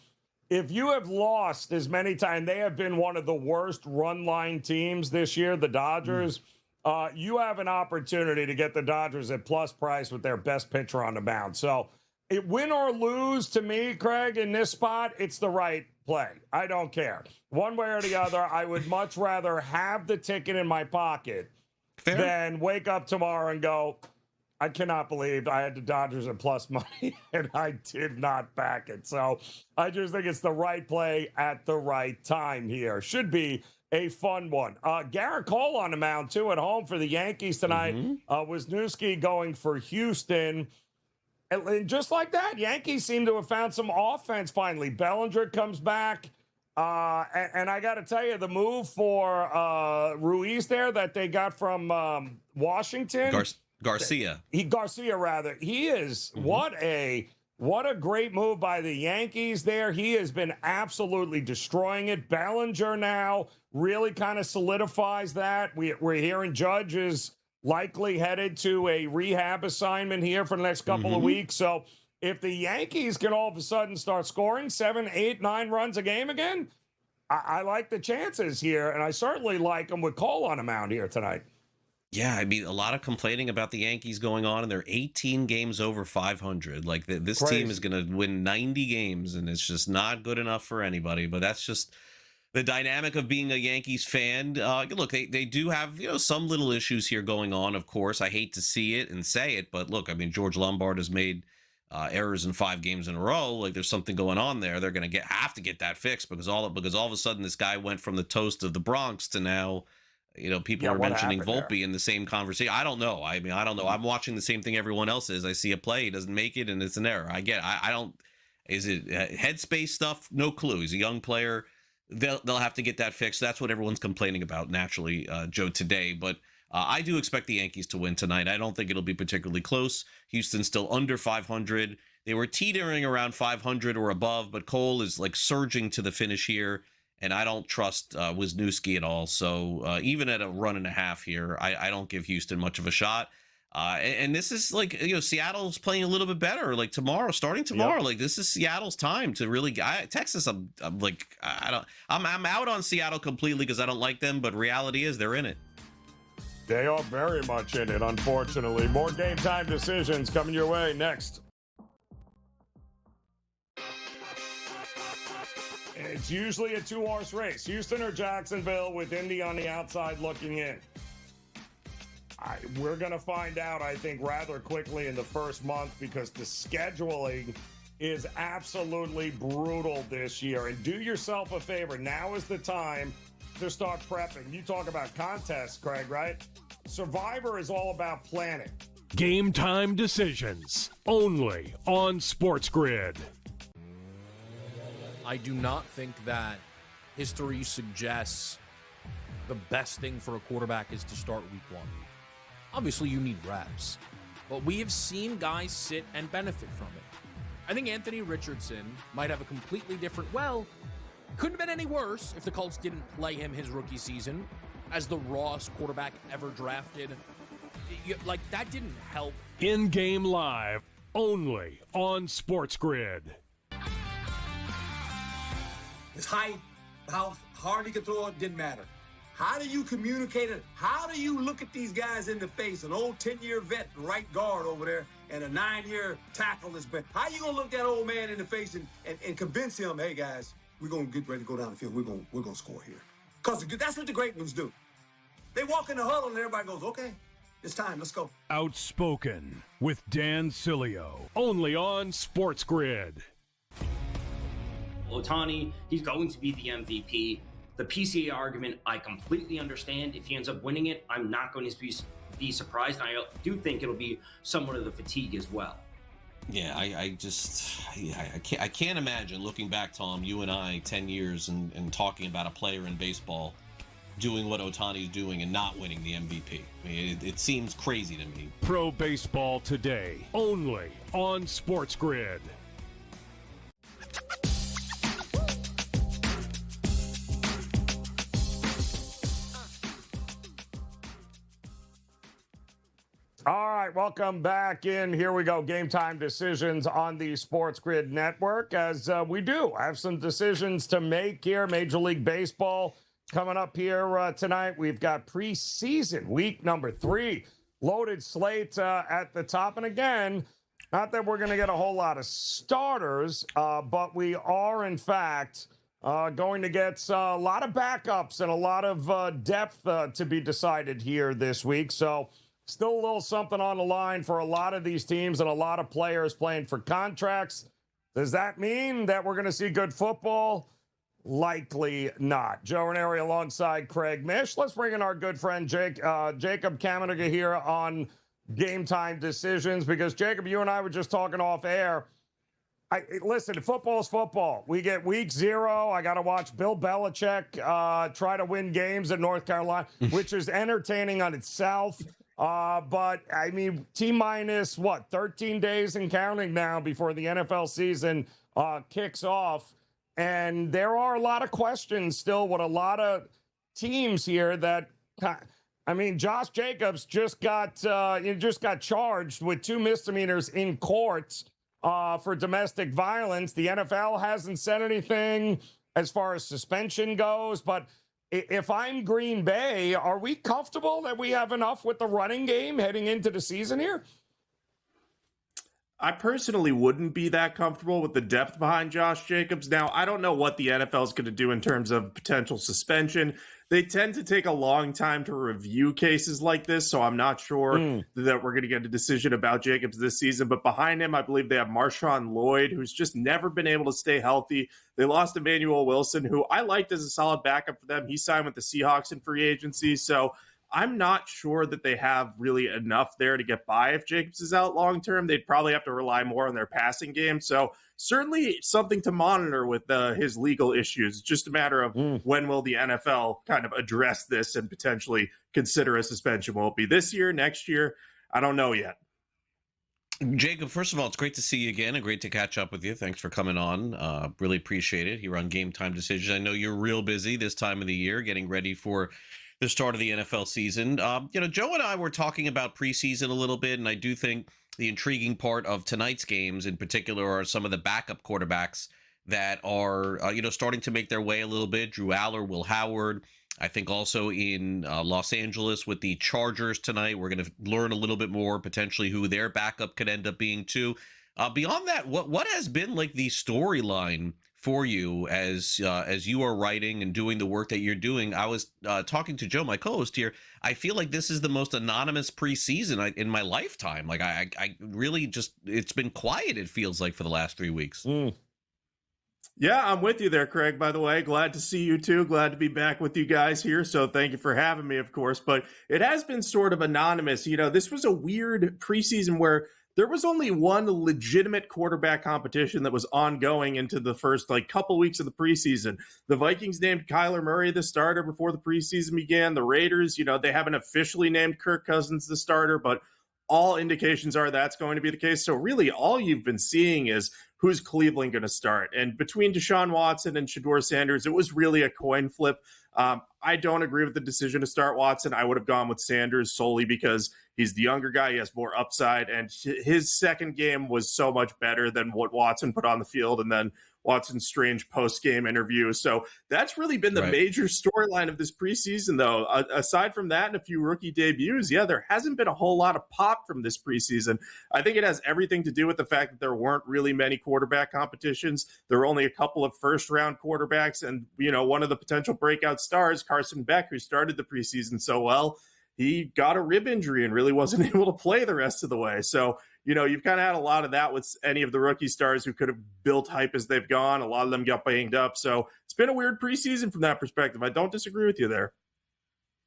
have lost as many times, they have been one of the worst run line teams this year, the Dodgers. You have an opportunity to get the Dodgers at plus price with their best pitcher on the mound. So win or lose, to me, Craig, in this spot, it's the right play. I don't care. One way or the other, I would much rather have the ticket in my pocket than wake up tomorrow and go, I cannot believe I had the Dodgers at plus money and I did not back it. So I just think it's the right play at the right time here. Should be a fun one. Garrett Cole on the mound, too, at home for the Yankees tonight. Wisniewski going for Houston. And just like that, Yankees seem to have found some offense finally. Bellinger comes back. And I got to tell you, the move for Ruiz there that they got from Washington. Garcia. Garcia. He is, what a great move by the Yankees there. He has been absolutely destroying it. Bellinger now really kind of solidifies that. We're hearing Judge is likely headed to a rehab assignment here for the next couple of weeks. So if the Yankees can all of a sudden start scoring 7, 8, 9 runs a game again, I like the chances here, and I certainly like them with Cole on the mound here tonight. Yeah, I mean, a lot of complaining about the Yankees going on, and they're 18 games over 500. Like, this team is going to win 90 games, and it's just not good enough for anybody. But that's just the dynamic of being a Yankees fan. Look, they do have, some little issues here going on, of course. I hate to see it and say it, but look, I mean, George Lombard has made errors in 5 games in a row. Like, there's something going on there. They're going to have to get that fixed because all of a sudden this guy went from the toast of the Bronx to now, people are mentioning Volpe in the same conversation. I don't know. I don't know. I'm watching the same thing everyone else is. I see a play, he doesn't make it, and it's an error. I don't. Is it headspace stuff? No clue. He's a young player. They'll have to get that fixed. That's what everyone's complaining about naturally, Joe, today. But I do expect the Yankees to win tonight. I don't think it'll be particularly close. Houston's still under 500. They were teetering around 500 or above, but Cole is like surging to the finish here. And I don't trust Wisniewski at all. So even at a 1.5 here, I don't give Houston much of a shot. And this is like, Seattle's playing a little bit better. Like starting tomorrow, like this is Seattle's time to really. Texas, I'm out on Seattle completely because I don't like them. But reality is they're in it. They are very much in it, unfortunately. More game time decisions coming your way next. It's usually a 2-horse race. Houston or Jacksonville with Indy on the outside looking in. We're going to find out, I think, rather quickly in the first month because the scheduling is absolutely brutal this year. And do yourself a favor. Now is the time to start prepping. You talk about contests, Craig, right? Survivor is all about planning. Game time decisions only on SportsGrid. I do not think that history suggests the best thing for a quarterback is to start week 1. Obviously, you need reps, but we have seen guys sit and benefit from it. I think Anthony Richardson might have a completely different, couldn't have been any worse if the Colts didn't play him his rookie season as the rawest quarterback ever drafted. Like, that didn't help. In-game live, only on SportsGrid. His height, how hard he could throw it, didn't matter. How do you communicate it? How do you look at these guys in the face? An old 10-year vet, right guard over there, and a 9-year tackle has been. How you gonna look that old man in the face and convince him, hey guys, we're gonna get ready to go down the field. We're gonna score here. Because that's what the great ones do. They walk in the huddle and everybody goes, okay, it's time, let's go. Outspoken with Dan Cilio, only on SportsGrid. Ohtani, he's going to be the MVP. The PCA argument, I completely understand. If he ends up winning it, I'm not going to be surprised. And I do think it'll be somewhat of the fatigue as well. Yeah, I can't imagine looking back, Tom, you and I, 10 years and talking about a player in baseball doing what Ohtani's doing and not winning the MVP. I mean, it seems crazy to me. Pro Baseball Today, only on SportsGrid. right, welcome back in. Here we go. Game time decisions on the SportsGrid network. As we do have some decisions to make here. Major League Baseball coming up here tonight. We've got preseason week number 3. Loaded slate at the top. And again, not that we're going to get a whole lot of starters, but we are, in fact, going to get a lot of backups and a lot of depth to be decided here this week. So still a little something on the line for a lot of these teams and a lot of players playing for contracts. Does that mean that we're going to see good football? Likely not. Joe Raineri alongside Craig Mish. Let's bring in our good friend Jacob Kameniger here on Game Time Decisions, because Jacob, you and I were just talking off air. Listen, football's football. We get week 0. I got to watch Bill Belichick try to win games at North Carolina, which is entertaining on itself. But I mean, T-minus 13 days and counting now before the NFL season kicks off. And there are a lot of questions still with a lot of teams here that, I mean, Josh Jacobs just got charged with 2 misdemeanors in court for domestic violence. The NFL hasn't said anything as far as suspension goes, but if I'm Green Bay, are we comfortable that we have enough with the running game heading into the season here? I personally wouldn't be that comfortable with the depth behind Josh Jacobs. Now, I don't know what the NFL is going to do in terms of potential suspension. They tend to take a long time to review cases like this, so I'm not sure that we're going to get a decision about Jacobs this season. But behind him, I believe they have Marshawn Lloyd, who's just never been able to stay healthy. They lost Emmanuel Wilson, who I liked as a solid backup for them. He signed with the Seahawks in free agency, so I'm not sure that they have really enough there to get by. If Jacobs is out long term, they'd probably have to rely more on their passing game. So certainly something to monitor with his legal issues. Just a matter of when will the NFL kind of address this and potentially consider a suspension. Will it be this year, next year? I don't know yet. Jacob, first of all, it's great to see you again and great to catch up with you. Thanks for coming on. Really appreciate it here on Game Time Decisions. I know you're real busy this time of the year getting ready for the start of the NFL season. Joe and I were talking about preseason a little bit, and I do think the intriguing part of tonight's games in particular are some of the backup quarterbacks that are, starting to make their way a little bit. Drew Aller, Will Howard. I think also in Los Angeles with the Chargers tonight, we're going to learn a little bit more potentially who their backup could end up being too. Beyond that, what has been like the storyline for you as you are writing and doing the work that you're doing? I was talking to Joe, my co-host here. I feel like this is the most anonymous preseason in my lifetime. Like I really just, it's been quiet, it feels like, for the last 3 weeks. Yeah, I'm with you there, Craig, by the way. Glad to see you too. Glad to be back with you guys here. So thank you for having me, of course. But it has been sort of anonymous. This was a weird preseason where there was only one legitimate quarterback competition that was ongoing into the first couple weeks of the preseason. The Vikings named Kyler Murray the starter before the preseason began. The Raiders, they haven't officially named Kirk Cousins the starter, but all indications are that's going to be the case. So really all you've been seeing is who's Cleveland going to start. And between Deshaun Watson and Shedeur Sanders, it was really a coin flip. I don't agree with the decision to start Watson. I would have gone with Sanders solely because he's the younger guy. He has more upside, and his second game was so much better than what Watson put on the field, and then Watson's strange post-game interview. So that's really been the major storyline of this preseason, though. Aside from that and a few rookie debuts, there hasn't been a whole lot of pop from this preseason. I think it has everything to do with the fact that there weren't really many quarterback competitions. There were only a couple of first-round quarterbacks, and, one of the potential breakout stars, Carson Beck, who started the preseason so well, he got a rib injury and really wasn't able to play the rest of the way. So, you've kind of had a lot of that with any of the rookie stars who could have built hype as they've gone. A lot of them got banged up. So it's been a weird preseason from that perspective. I don't disagree with you there.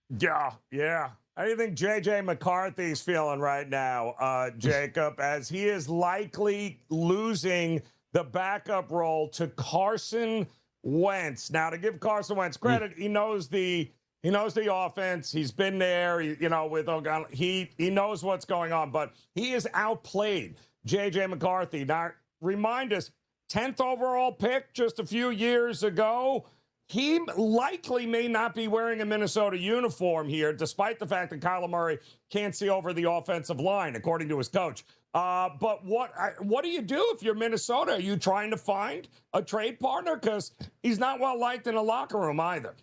Yeah. How do you think J.J. McCarthy's feeling right now, Jacob, as he is likely losing the backup role to Carson Wentz? Now, to give Carson Wentz credit, he knows the offense. He's been there, with O'Connell. He knows what's going on, but he is outplayed J.J. McCarthy. Now, remind us, 10th overall pick just a few years ago, he likely may not be wearing a Minnesota uniform here, despite the fact that Kyler Murray can't see over the offensive line, according to his coach. But what do you do if you're Minnesota? Are you trying to find a trade partner? Because he's not well liked in the locker room either.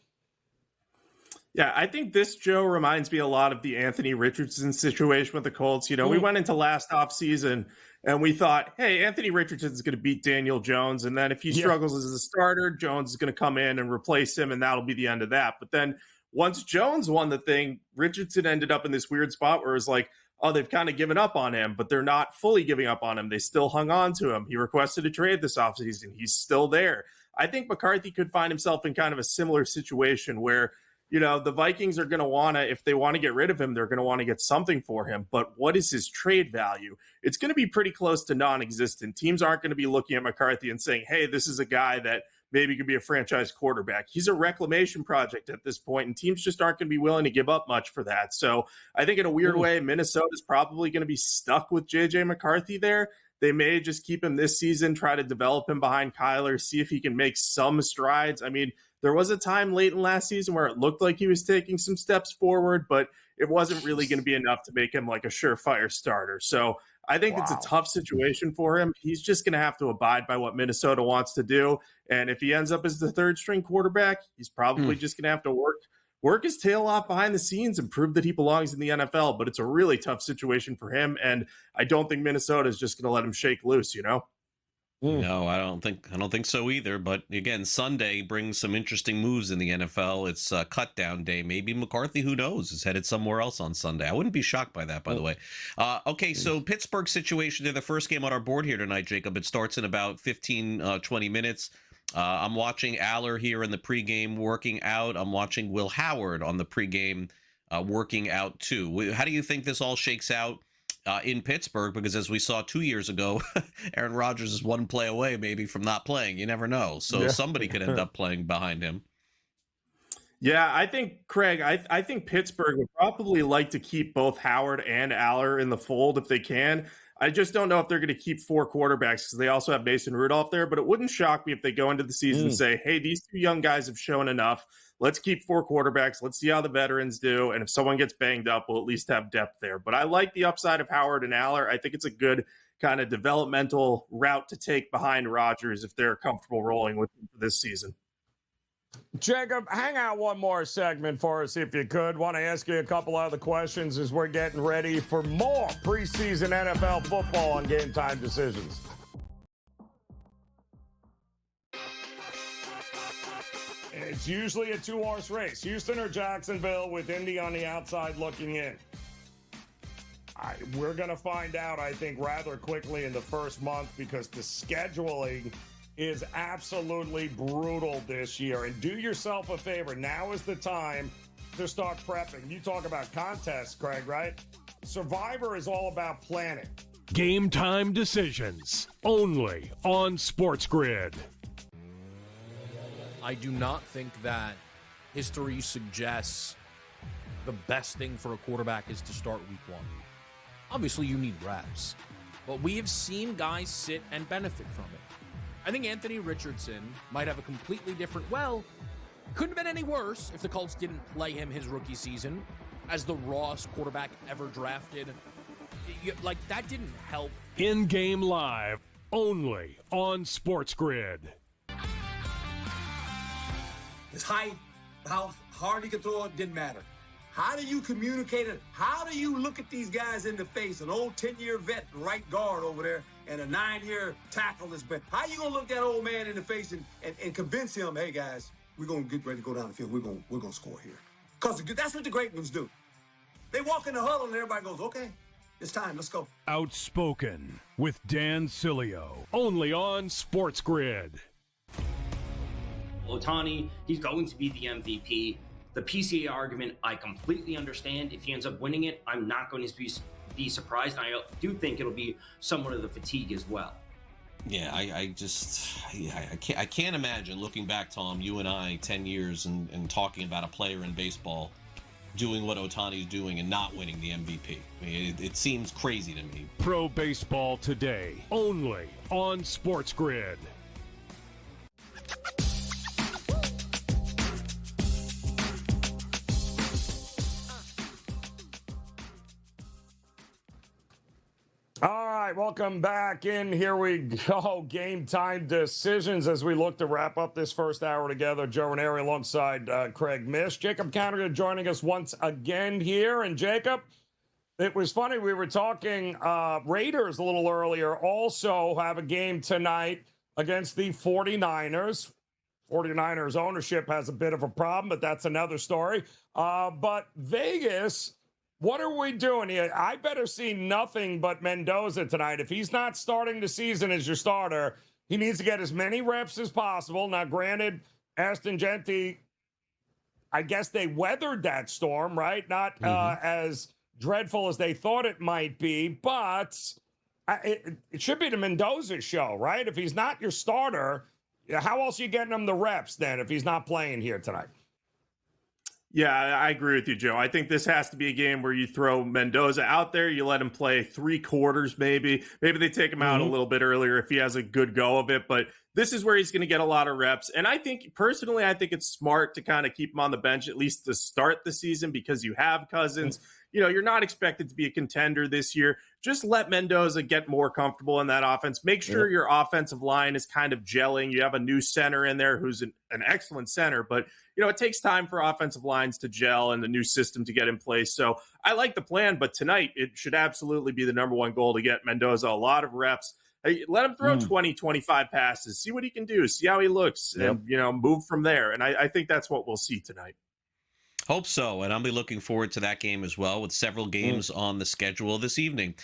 Yeah, I think this, Joe, reminds me a lot of the Anthony Richardson situation with the Colts. You know, we went into last offseason and we thought, hey, Anthony Richardson's going to beat Daniel Jones. And then if he struggles as a starter, Jones is going to come in and replace him, and that'll be the end of that. But then once Jones won the thing, Richardson ended up in this weird spot where it was like, oh, they've kind of given up on him, but they're not fully giving up on him. They still hung on to him. He requested a trade this offseason. He's still there. I think McCarthy could find himself in kind of a similar situation where, you know, the Vikings are going to want to, if they want to get rid of him, they're going to want to get something for him. But what is his trade value? It's going to be pretty close to non-existent. Teams aren't going to be looking at McCarthy and saying, hey, this is a guy that maybe could be a franchise quarterback. He's a reclamation project at this point, and teams just aren't going to be willing to give up much for that. So I think in a weird way, Minnesota's probably going to be stuck with J.J. McCarthy there. They may just keep him this season, try to develop him behind Kyler, see if he can make some strides. I mean, there was a time late in last season where it looked like he was taking some steps forward, but it wasn't really going to be enough to make him like a surefire starter. So I think it's a tough situation for him. He's just going to have to abide by what Minnesota wants to do. And if he ends up as the third string quarterback, he's probably just going to have to work his tail off behind the scenes and prove that he belongs in the NFL. But it's a really tough situation for him. And I don't think Minnesota is just going to let him shake loose, you know? No, I don't think so either. But again, Sunday brings some interesting moves in the NFL. It's cut down day. Maybe McCarthy, who knows, is headed somewhere else on Sunday. I wouldn't be shocked by that, by the way. Okay, so Pittsburgh situation. They're the first game on our board here tonight, Jacob. It starts in about 15, 20 minutes. I'm watching Aller here in the pregame working out. I'm watching Will Howard on the pregame working out too. How do you think this all shakes out in Pittsburgh? Because as we saw 2 years ago, Aaron Rodgers is one play away maybe from not playing. You never know. So somebody could end up playing behind him. Yeah, I think, Craig, I think Pittsburgh would probably like to keep both Howard and Aller in the fold if they can. I just don't know if they're going to keep four quarterbacks because they also have Mason Rudolph there, but it wouldn't shock me if they go into the season and say, hey, these two young guys have shown enough. Let's keep four quarterbacks. Let's see how the veterans do. And if someone gets banged up, we'll at least have depth there. But I like the upside of Howard and Aller. I think it's a good kind of developmental route to take behind Rodgers if they're comfortable rolling with him for this season. Jacob, hang out one more segment for us if you could. Want to ask you a couple other questions as we're getting ready for more preseason NFL football on Game Time Decisions. It's usually a two-horse race, Houston or Jacksonville, with Indy on the outside looking in. We're going to find out, I think, rather quickly in the first month because the scheduling is absolutely brutal this year. And do yourself a favor. Now is the time to start prepping. You talk about contests, Craig, right? Survivor is all about planning. Game Time Decisions, only on SportsGrid. I do not think that history suggests the best thing for a quarterback is to start week one. Obviously, you need reps, but we have seen guys sit and benefit from it. I think Anthony Richardson might have a completely different, couldn't have been any worse if the Colts didn't play him his rookie season as the rawest quarterback ever drafted. Like, that didn't help. In-game live, only on SportsGrid. His height, how hard he could throw it, didn't matter. How do you communicate it? How do you look at these guys in the face? An old 10-year vet, right guard over there, and a 9-year tackle that's been. How you gonna look that old man in the face and convince him, hey guys, we're gonna get ready to go down the field. We're gonna score here. Because that's what the great ones do. They walk in the huddle and everybody goes, okay, it's time, let's go. Outspoken with Dan Cilio, only on SportsGrid. Ohtani, he's going to be the MVP. The PCA argument, I completely understand. If he ends up winning it, I'm not going to be surprised. And I do think it'll be somewhat of the fatigue as well. Yeah, I can't imagine looking back, Tom, you and I, 10 years and talking about a player in baseball doing what Ohtani's doing and not winning the MVP. I mean, it seems crazy to me. Pro Baseball Today, only on SportsGrid. right, welcome back in. Here we go. Game time decisions as we look to wrap up this first hour together. Joe Raineri alongside Craig Mish. Jacob Counter joining us once again here. And Jacob, it was funny. We were talking Raiders a little earlier. Also have a game tonight against the 49ers. 49ers ownership has a bit of a problem, but that's another story. But Vegas, what are we doing here? I better see nothing but Mendoza tonight. If he's not starting the season as your starter, he needs to get as many reps as possible. Now, granted, Aston Gentry, I guess they weathered that storm, right? Not as dreadful as they thought it might be, but it should be the Mendoza show, right? If he's not your starter, how else are you getting him the reps then if he's not playing here tonight? Yeah, I agree with you, Joe. I think this has to be a game where you throw Mendoza out there, you let him play 3 quarters maybe. Maybe they take him out a little bit earlier if he has a good go of it, but this is where he's going to get a lot of reps. And I think it's smart to kind of keep him on the bench at least to start the season because you have Cousins. You know, you're not expected to be a contender this year. Just let Mendoza get more comfortable in that offense. Make sure your offensive line is kind of gelling. You have a new center in there who's an excellent center, but, you know, it takes time for offensive lines to gel and the new system to get in place. So I like the plan, but tonight it should absolutely be the number one goal to get Mendoza a lot of reps. Let him throw 20, 25 passes. See what he can do. See how he looks and, you know, move from there. And I think that's what we'll see tonight. Hope so, and I'll be looking forward to that game as well with several games on the schedule this evening.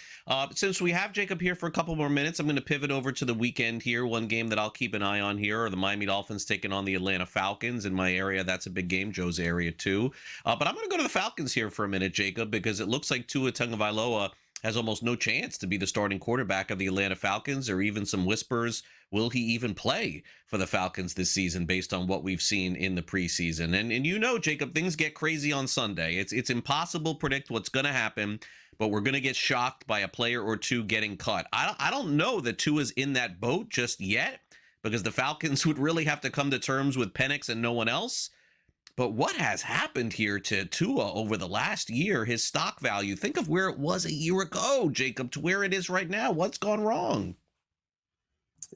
Since we have Jacob here for a couple more minutes, I'm going to pivot over to the weekend here. One game that I'll keep an eye on here are the Miami Dolphins taking on the Atlanta Falcons. In my area, that's a big game, Joe's area too. But I'm going to go to the Falcons here for a minute, Jacob, because it looks like Tua Tagovailoa has almost no chance to be the starting quarterback of the Atlanta Falcons, or even some whispers, will he even play for the Falcons this season based on what we've seen in the preseason? And you know, Jacob, things get crazy on Sunday. It's impossible to predict what's going to happen, but we're going to get shocked by a player or two getting cut. I don't know that Tua's in that boat just yet, because the Falcons would really have to come to terms with Penix and no one else. But what has happened here to Tua over the last year, his stock value, think of where it was a year ago, Jacob, to where it is right now. What's gone wrong?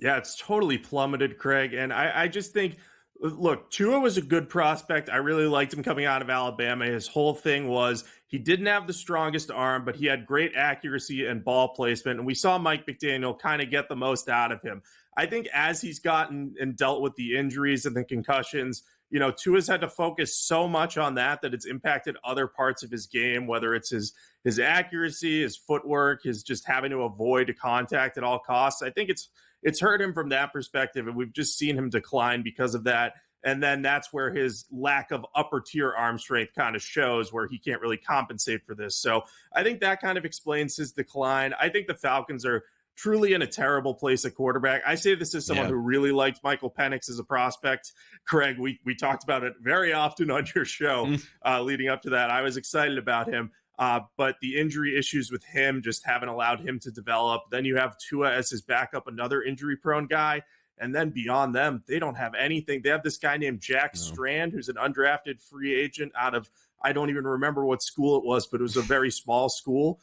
Yeah, it's totally plummeted, Craig. And I just think, look, Tua was a good prospect. I really liked him coming out of Alabama. His whole thing was he didn't have the strongest arm, but he had great accuracy and ball placement. And we saw Mike McDaniel kind of get the most out of him. I think as he's gotten and dealt with the injuries and the concussions, you know, Tua's had to focus so much on that it's impacted other parts of his game, whether it's his accuracy, his footwork, his just having to avoid contact at all costs. I think it's hurt him from that perspective, and we've just seen him decline because of that. And then that's where his lack of upper tier arm strength kind of shows, where he can't really compensate for this. So I think that kind of explains his decline. I think the Falcons are truly in a terrible place at quarterback. I say this as someone who really liked Michael Penix as a prospect. Craig, we talked about it very often on your show leading up to that. I was excited about him. But the injury issues with him just haven't allowed him to develop. Then you have Tua as his backup, another injury-prone guy. And then beyond them, they don't have anything. They have this guy named Jack Strand, who's an undrafted free agent out of, I don't even remember what school it was, but it was a very small school.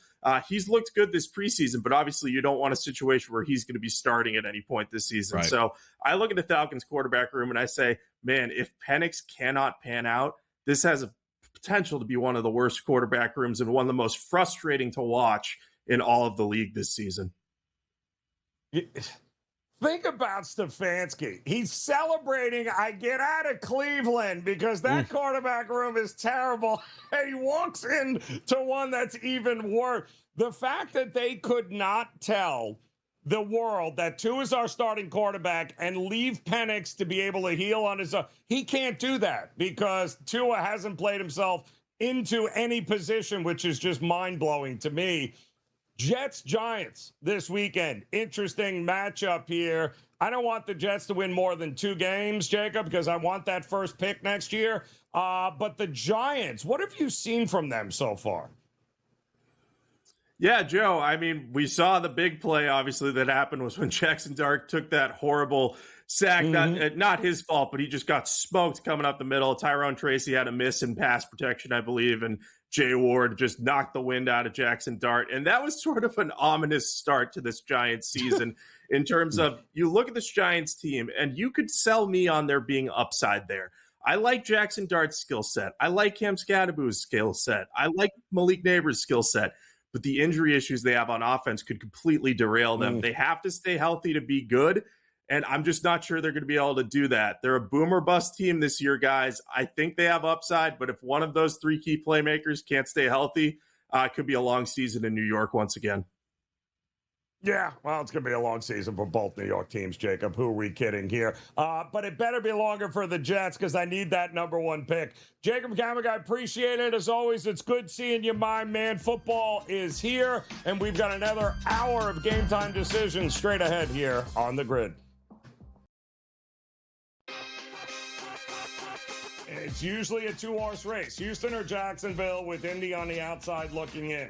He's looked good this preseason, but obviously you don't want a situation where he's going to be starting at any point this season. Right. So I look at the Falcons quarterback room and I say, man, if Penix cannot pan out, this has a potential to be one of the worst quarterback rooms and one of the most frustrating to watch in all of the league this season. Think about Stefanski. He's celebrating, I get out of Cleveland, because that quarterback room is terrible. And he walks into one that's even worse. The fact that they could not tell the world that Tua is our starting quarterback and leave Penix to be able to heal on his own, he can't do that because Tua hasn't played himself into any position, which is just mind-blowing to me. Jets-Giants this weekend. Interesting matchup here. I don't want the Jets to win more than 2 games, Jacob, because I want that first pick next year. But the Giants, what have you seen from them so far? Yeah, Joe, I mean, we saw the big play, obviously, that happened was when Jackson Dart took that horrible sack. Not his fault, but he just got smoked coming up the middle. Tyrone Tracy had a miss in pass protection, I believe, and Jay Ward just knocked the wind out of Jackson Dart. And that was sort of an ominous start to this Giants season in terms of you look at this Giants team and you could sell me on there being upside there. I like Jackson Dart's skill set. I like Cam Scadaboo's skill set. I like Malik Neighbors' skill set. But the injury issues they have on offense could completely derail them. They have to stay healthy to be good. And I'm just not sure they're going to be able to do that. They're a boom or bust team this year, guys. I think they have upside, but if one of those three key playmakers can't stay healthy, it could be a long season in New York once again. Yeah, well, it's going to be a long season for both New York teams, Jacob. Who are we kidding here? But it better be longer for the Jets because I need that #1 pick. Jacob Kamik, I appreciate it. As always, it's good seeing you, my man. Football is here, and we've got another hour of game time decisions straight ahead here on the grid. It's usually a two-horse race, Houston or Jacksonville, with Indy on the outside looking in.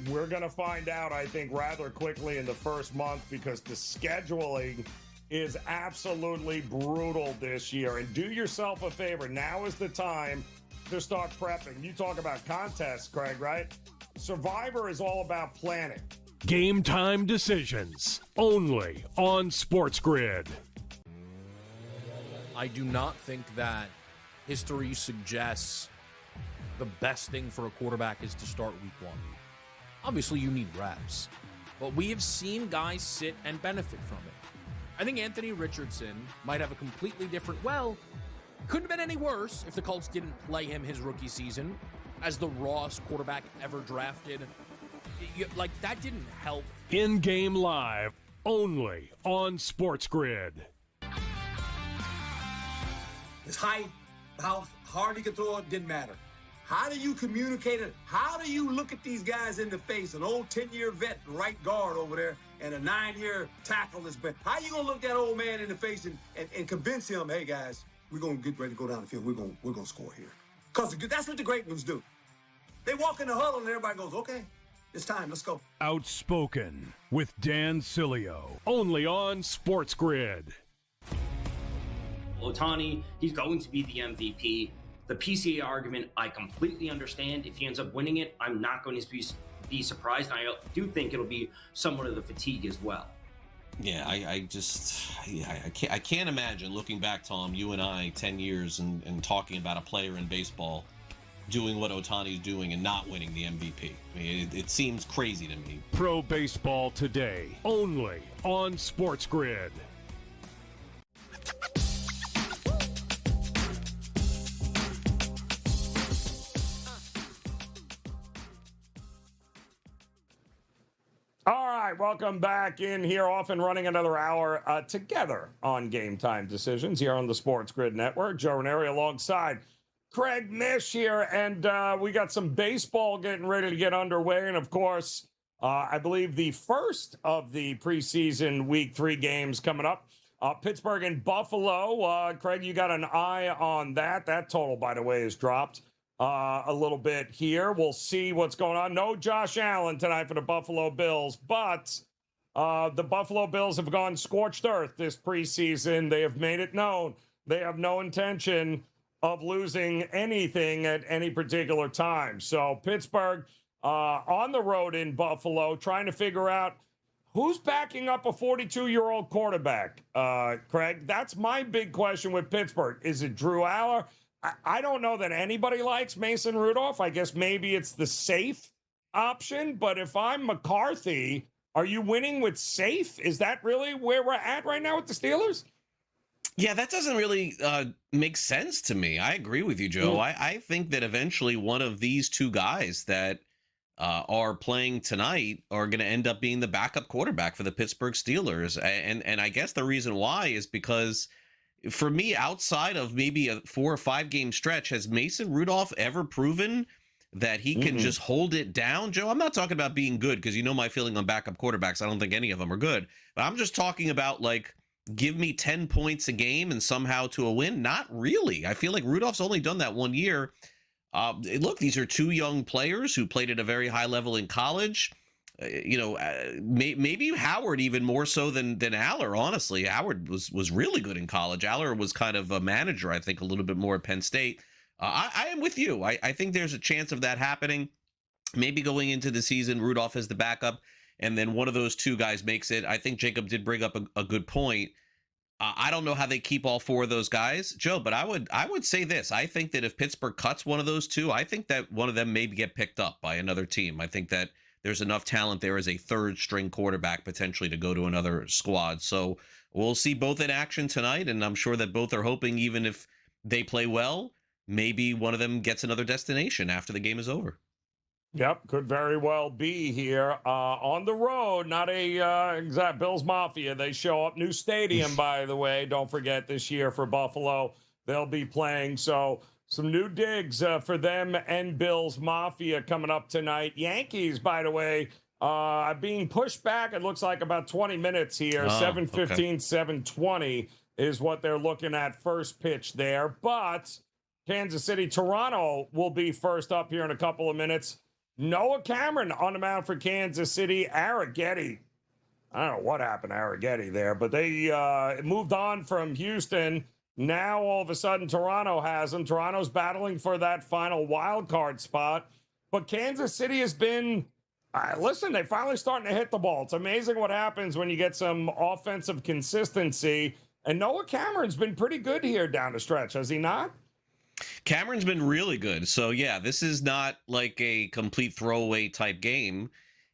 We're going to find out, I think, rather quickly in the first month because the scheduling is absolutely brutal this year. And do yourself a favor. Now is the time to start prepping. You talk about contests, Craig, right? Survivor is all about planning. Game time decisions only on SportsGrid. I do not think that history suggests the best thing for a quarterback is to start week one. Obviously, you need reps, but we have seen guys sit and benefit from it. I think Anthony Richardson might have a completely different, couldn't have been any worse if the Colts didn't play him his rookie season as the rawest quarterback ever drafted. That didn't help. In-game live only on SportsGrid. His height, how hard he could throw it, didn't matter. How do you communicate it? How do you look at these guys in the face? An old 10-year vet right guard over there and a 9-year tackle that's been. How you gonna look that old man in the face and convince him, hey guys, we're gonna get ready to go down the field. We're gonna score here. Because that's what the great ones do. They walk in the huddle and everybody goes, okay, it's time, let's go. Outspoken with Dan Cilio, only on SportsGrid. Ohtani, he's going to be the MVP. The PCA argument, I completely understand. If he ends up winning it, I'm not going to be surprised. I do think it'll be somewhat of the fatigue as well. Yeah, I can't imagine looking back, Tom, you and I, 10 years and talking about a player in baseball doing what Ohtani's doing and not winning the MVP. I mean, it seems crazy to me. Pro Baseball Today, only on SportsGrid. All right, welcome back in here, off and running another hour together on Game Time Decisions here on the SportsGrid Network. Joe Raineri alongside Craig Mish here, and we got some baseball getting ready to get underway. And, of course, I believe the first of the preseason Week 3 games coming up, Pittsburgh and Buffalo. Craig, you got an eye on that. That total, by the way, is dropped a little bit here. We'll see what's going on. No Josh Allen tonight for the Buffalo Bills, but the Buffalo Bills have gone scorched earth this preseason. They have made it known they have no intention of losing anything at any particular time. So Pittsburgh on the road in Buffalo trying to figure out who's backing up a 42-year-old quarterback. Craig, that's my big question with Pittsburgh. Is it Drew Aller? I don't know that anybody likes Mason Rudolph. I guess maybe it's the safe option. But if I'm McCarthy, are you winning with safe? Is that really where we're at right now with the Steelers? Yeah, that doesn't really make sense to me. I agree with you, Joe. I think that eventually one of these two guys that are playing tonight are going to end up being the backup quarterback for the Pittsburgh Steelers. And I guess the reason why is because for me, outside of maybe a 4 or 5 game stretch, has Mason Rudolph ever proven that he can just hold it down, Joe? I'm not talking about being good because you know my feeling on backup quarterbacks. I don't think any of them are good. But I'm just talking about, like, give me 10 points a game and somehow to a win. Not really. I feel like Rudolph's only done that 1 year. Look, these are two young players who played at a very high level in college. Maybe Howard even more so than Aller, honestly. Howard was really good in college. Aller was kind of a manager, I think, a little bit more at Penn State. I am with you. I think there's a chance of that happening. Maybe going into the season, Rudolph is the backup, and then one of those two guys makes it. I think Jacob did bring up a good point. I don't know how they keep all four of those guys, Joe, but I would say this. I think that if Pittsburgh cuts one of those two, I think that one of them may get picked up by another team. I think that there's enough talent there as a third string quarterback potentially to go to another squad. So we'll see both in action tonight, and I'm sure that both are hoping, even if they play well, maybe one of them gets another destination after the game is over. Yep, could very well be here on the road. Not a exact Bills Mafia. They show up. New stadium, by the way. Don't forget this year for Buffalo. They'll be playing. So some new digs for them and Bills Mafia coming up tonight. Yankees, by the way, being pushed back. It looks like about 20 minutes here. 7:15, okay. 7:20 is what they're looking at first pitch there. But Kansas City, Toronto will be first up here in a couple of minutes. Noah Cameron on the mound for Kansas City. Arrighetti, I don't know what happened to Arrighetti there, but they moved on from Houston. Now, all of a sudden, Toronto has him. Toronto's battling for that final wild card spot. But Kansas City has been, listen, they're finally starting to hit the ball. It's amazing what happens when you get some offensive consistency. And Noah Cameron's been pretty good here down the stretch, has he not? Cameron's been really good. So, yeah, this is not like a complete throwaway type game.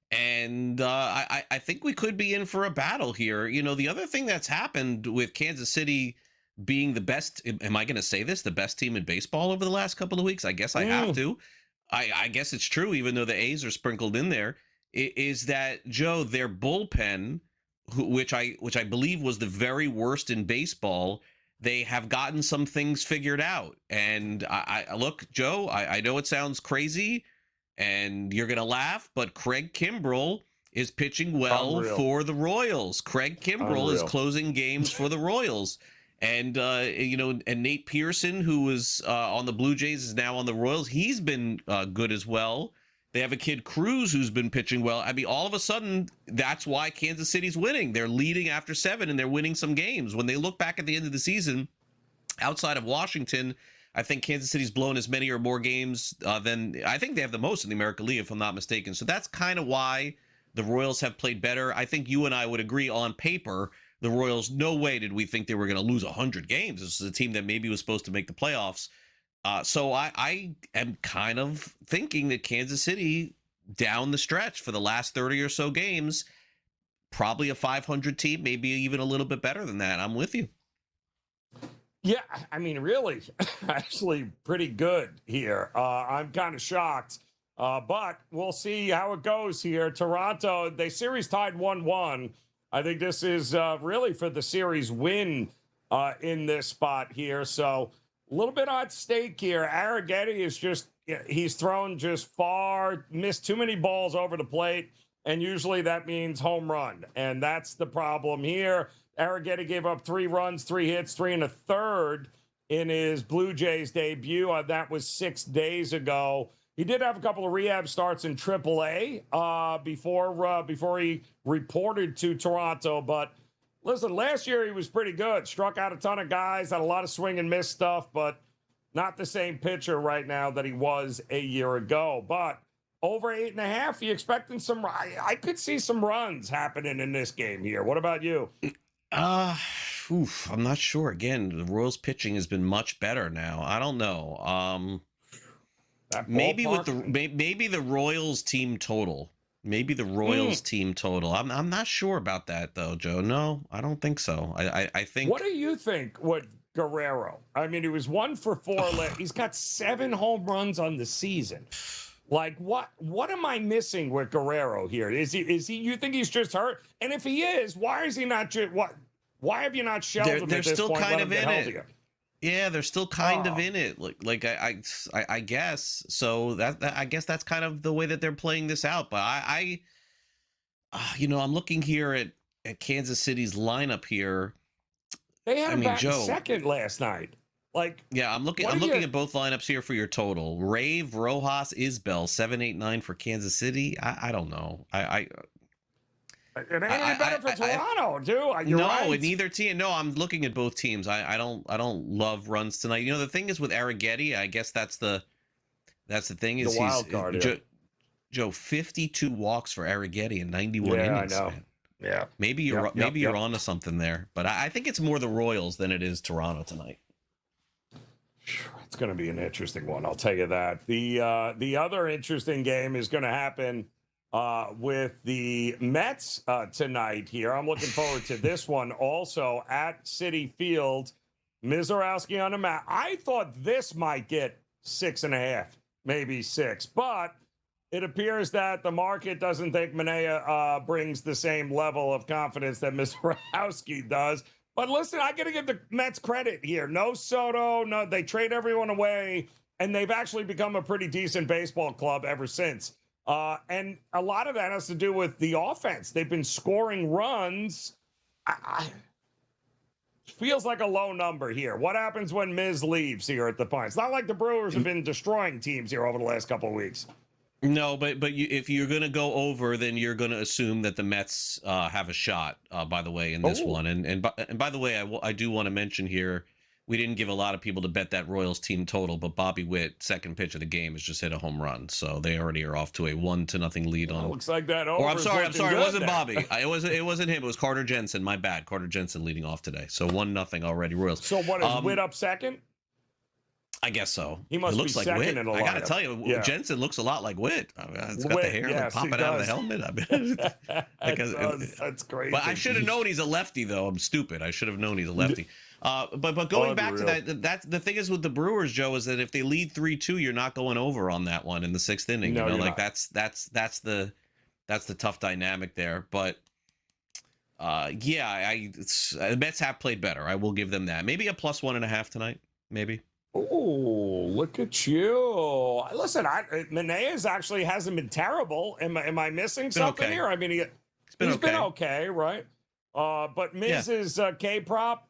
And I think we could be in for a battle here. You know, the other thing that's happened with Kansas City being the best, am I going to say this, the best team in baseball over the last couple of weeks? I guess I have to. I guess it's true, even though the A's are sprinkled in there, is that, Joe, their bullpen, which I believe was the very worst in baseball, they have gotten some things figured out. And I look, Joe, I know it sounds crazy and you're going to laugh, but Craig Kimbrell is pitching well for the Royals. Craig Kimbrell is closing games for the Royals. And, and Nate Pearson, who was on the Blue Jays, is now on the Royals. He's been good as well. They have a kid, Cruz, who's been pitching well. I mean, all of a sudden, that's why Kansas City's winning. They're leading after 7, and they're winning some games. When they look back at the end of the season, outside of Washington, I think Kansas City's blown as many or more games than I think they have the most in the American League, if I'm not mistaken. So that's kind of why the Royals have played better. I think you and I would agree on paper, the Royals, no way did we think they were going to lose 100 games. This is a team that maybe was supposed to make the playoffs. So I am kind of thinking that Kansas City, down the stretch for the last 30 or so games, probably a 500 team, maybe even a little bit better than that. I'm with you. Yeah, I mean, really, actually pretty good here. I'm kind of shocked, but we'll see how it goes here. Toronto, they series tied 1-1. I think this is really for the series win in this spot here. So a little bit at stake here. Arrighetti is just, he's thrown just far, missed too many balls over the plate, and usually that means home run. And that's the problem here. Arrighetti gave up 3 runs, 3 hits, 3 1/3 in his Blue Jays debut. That was 6 days ago. He did have a couple of rehab starts in AAA before he reported to Toronto. But listen, last year he was pretty good. Struck out a ton of guys, had a lot of swing and miss stuff, but not the same pitcher right now that he was a year ago. But over 8.5, you expecting some? I could see some runs happening in this game here. What about you? I'm not sure. Again, the Royals pitching has been much better now. I don't know. Maybe with maybe the Royals team total. Maybe the Royals team total. I'm not sure about that though, Joe. No, I don't think so. I think. What do you think with Guerrero? I mean, he was 1 for 4. He's got 7 home runs on the season. Like, what am I missing with Guerrero here? Is he? You think he's just hurt? And if he is, why is he not? Why have you not shelved him they're at this still point? Kind of in it. Again? Yeah, they're still kind of in it. I guess so. That I guess that's kind of the way that they're playing this out. But I'm looking here at Kansas City's lineup here. They had him back second last night. I'm looking at both lineups here for your total. Rave, Rojas, Isbell, 7, 8, 9 for Kansas City. I don't know. It ain't any better for Toronto, too. You're no, right. neither team. No, I'm looking at both teams. I don't love runs tonight. You know, the thing is with Arrighetti, I guess that's the thing is the wild card. Joe, 52 walks for Arrighetti in 91 innings. I know. Man. Yeah. Maybe you're onto something there, but I think it's more the Royals than it is Toronto tonight. It's going to be an interesting one, I'll tell you that. The other interesting game is going to happen with the Mets tonight here. I'm looking forward to this one also at Citi Field. Mizorowski on the mat. I thought this might get 6.5, maybe 6, but it appears that the market doesn't think Manaea brings the same level of confidence that Mizorowski does. But listen, I got to give the Mets credit here. No Soto, no, they trade everyone away, and they've actually become a pretty decent baseball club ever since. And a lot of that has to do with the offense. They've been scoring runs. Feels like a low number here. What happens when Miz leaves here at the point? It's not like the Brewers have been destroying teams here over the last couple of weeks. No, but if you're going to go over, then you're going to assume that the Mets have a shot. By the way, in this one, and by the way, I do want to mention here, we didn't give a lot of people to bet that Royals team total, but Bobby Witt, second pitch of the game, has just hit a home run, so they already are off to a 1-0 lead on. Looks like that. Or I'm sorry, it wasn't Bobby. It wasn't him. It was Carter Jensen. My bad, Carter Jensen leading off today. So 1-0 already, Royals. So what is Witt up second? I guess so. He must looks be like second Witt. in the I got to lineup. tell you, Jensen looks a lot like Witt. I mean, it's got Witt, the hair yes, popping out of the helmet. I mean, That's crazy. But I should have known he's a lefty, though. I'm stupid. I should have known he's a lefty. But going back to that's the thing is with the Brewers, Joe, is that if they lead 3-2, you're not going over on that one in the 6th inning. No, you know, like not. that's the tough dynamic there. But the Mets have played better. I will give them that. Maybe a +1.5 tonight. Maybe. Oh, look at you! Listen, Manaea actually hasn't been terrible. Am I missing something here? I mean, he's been okay, right? But Miz's K prop.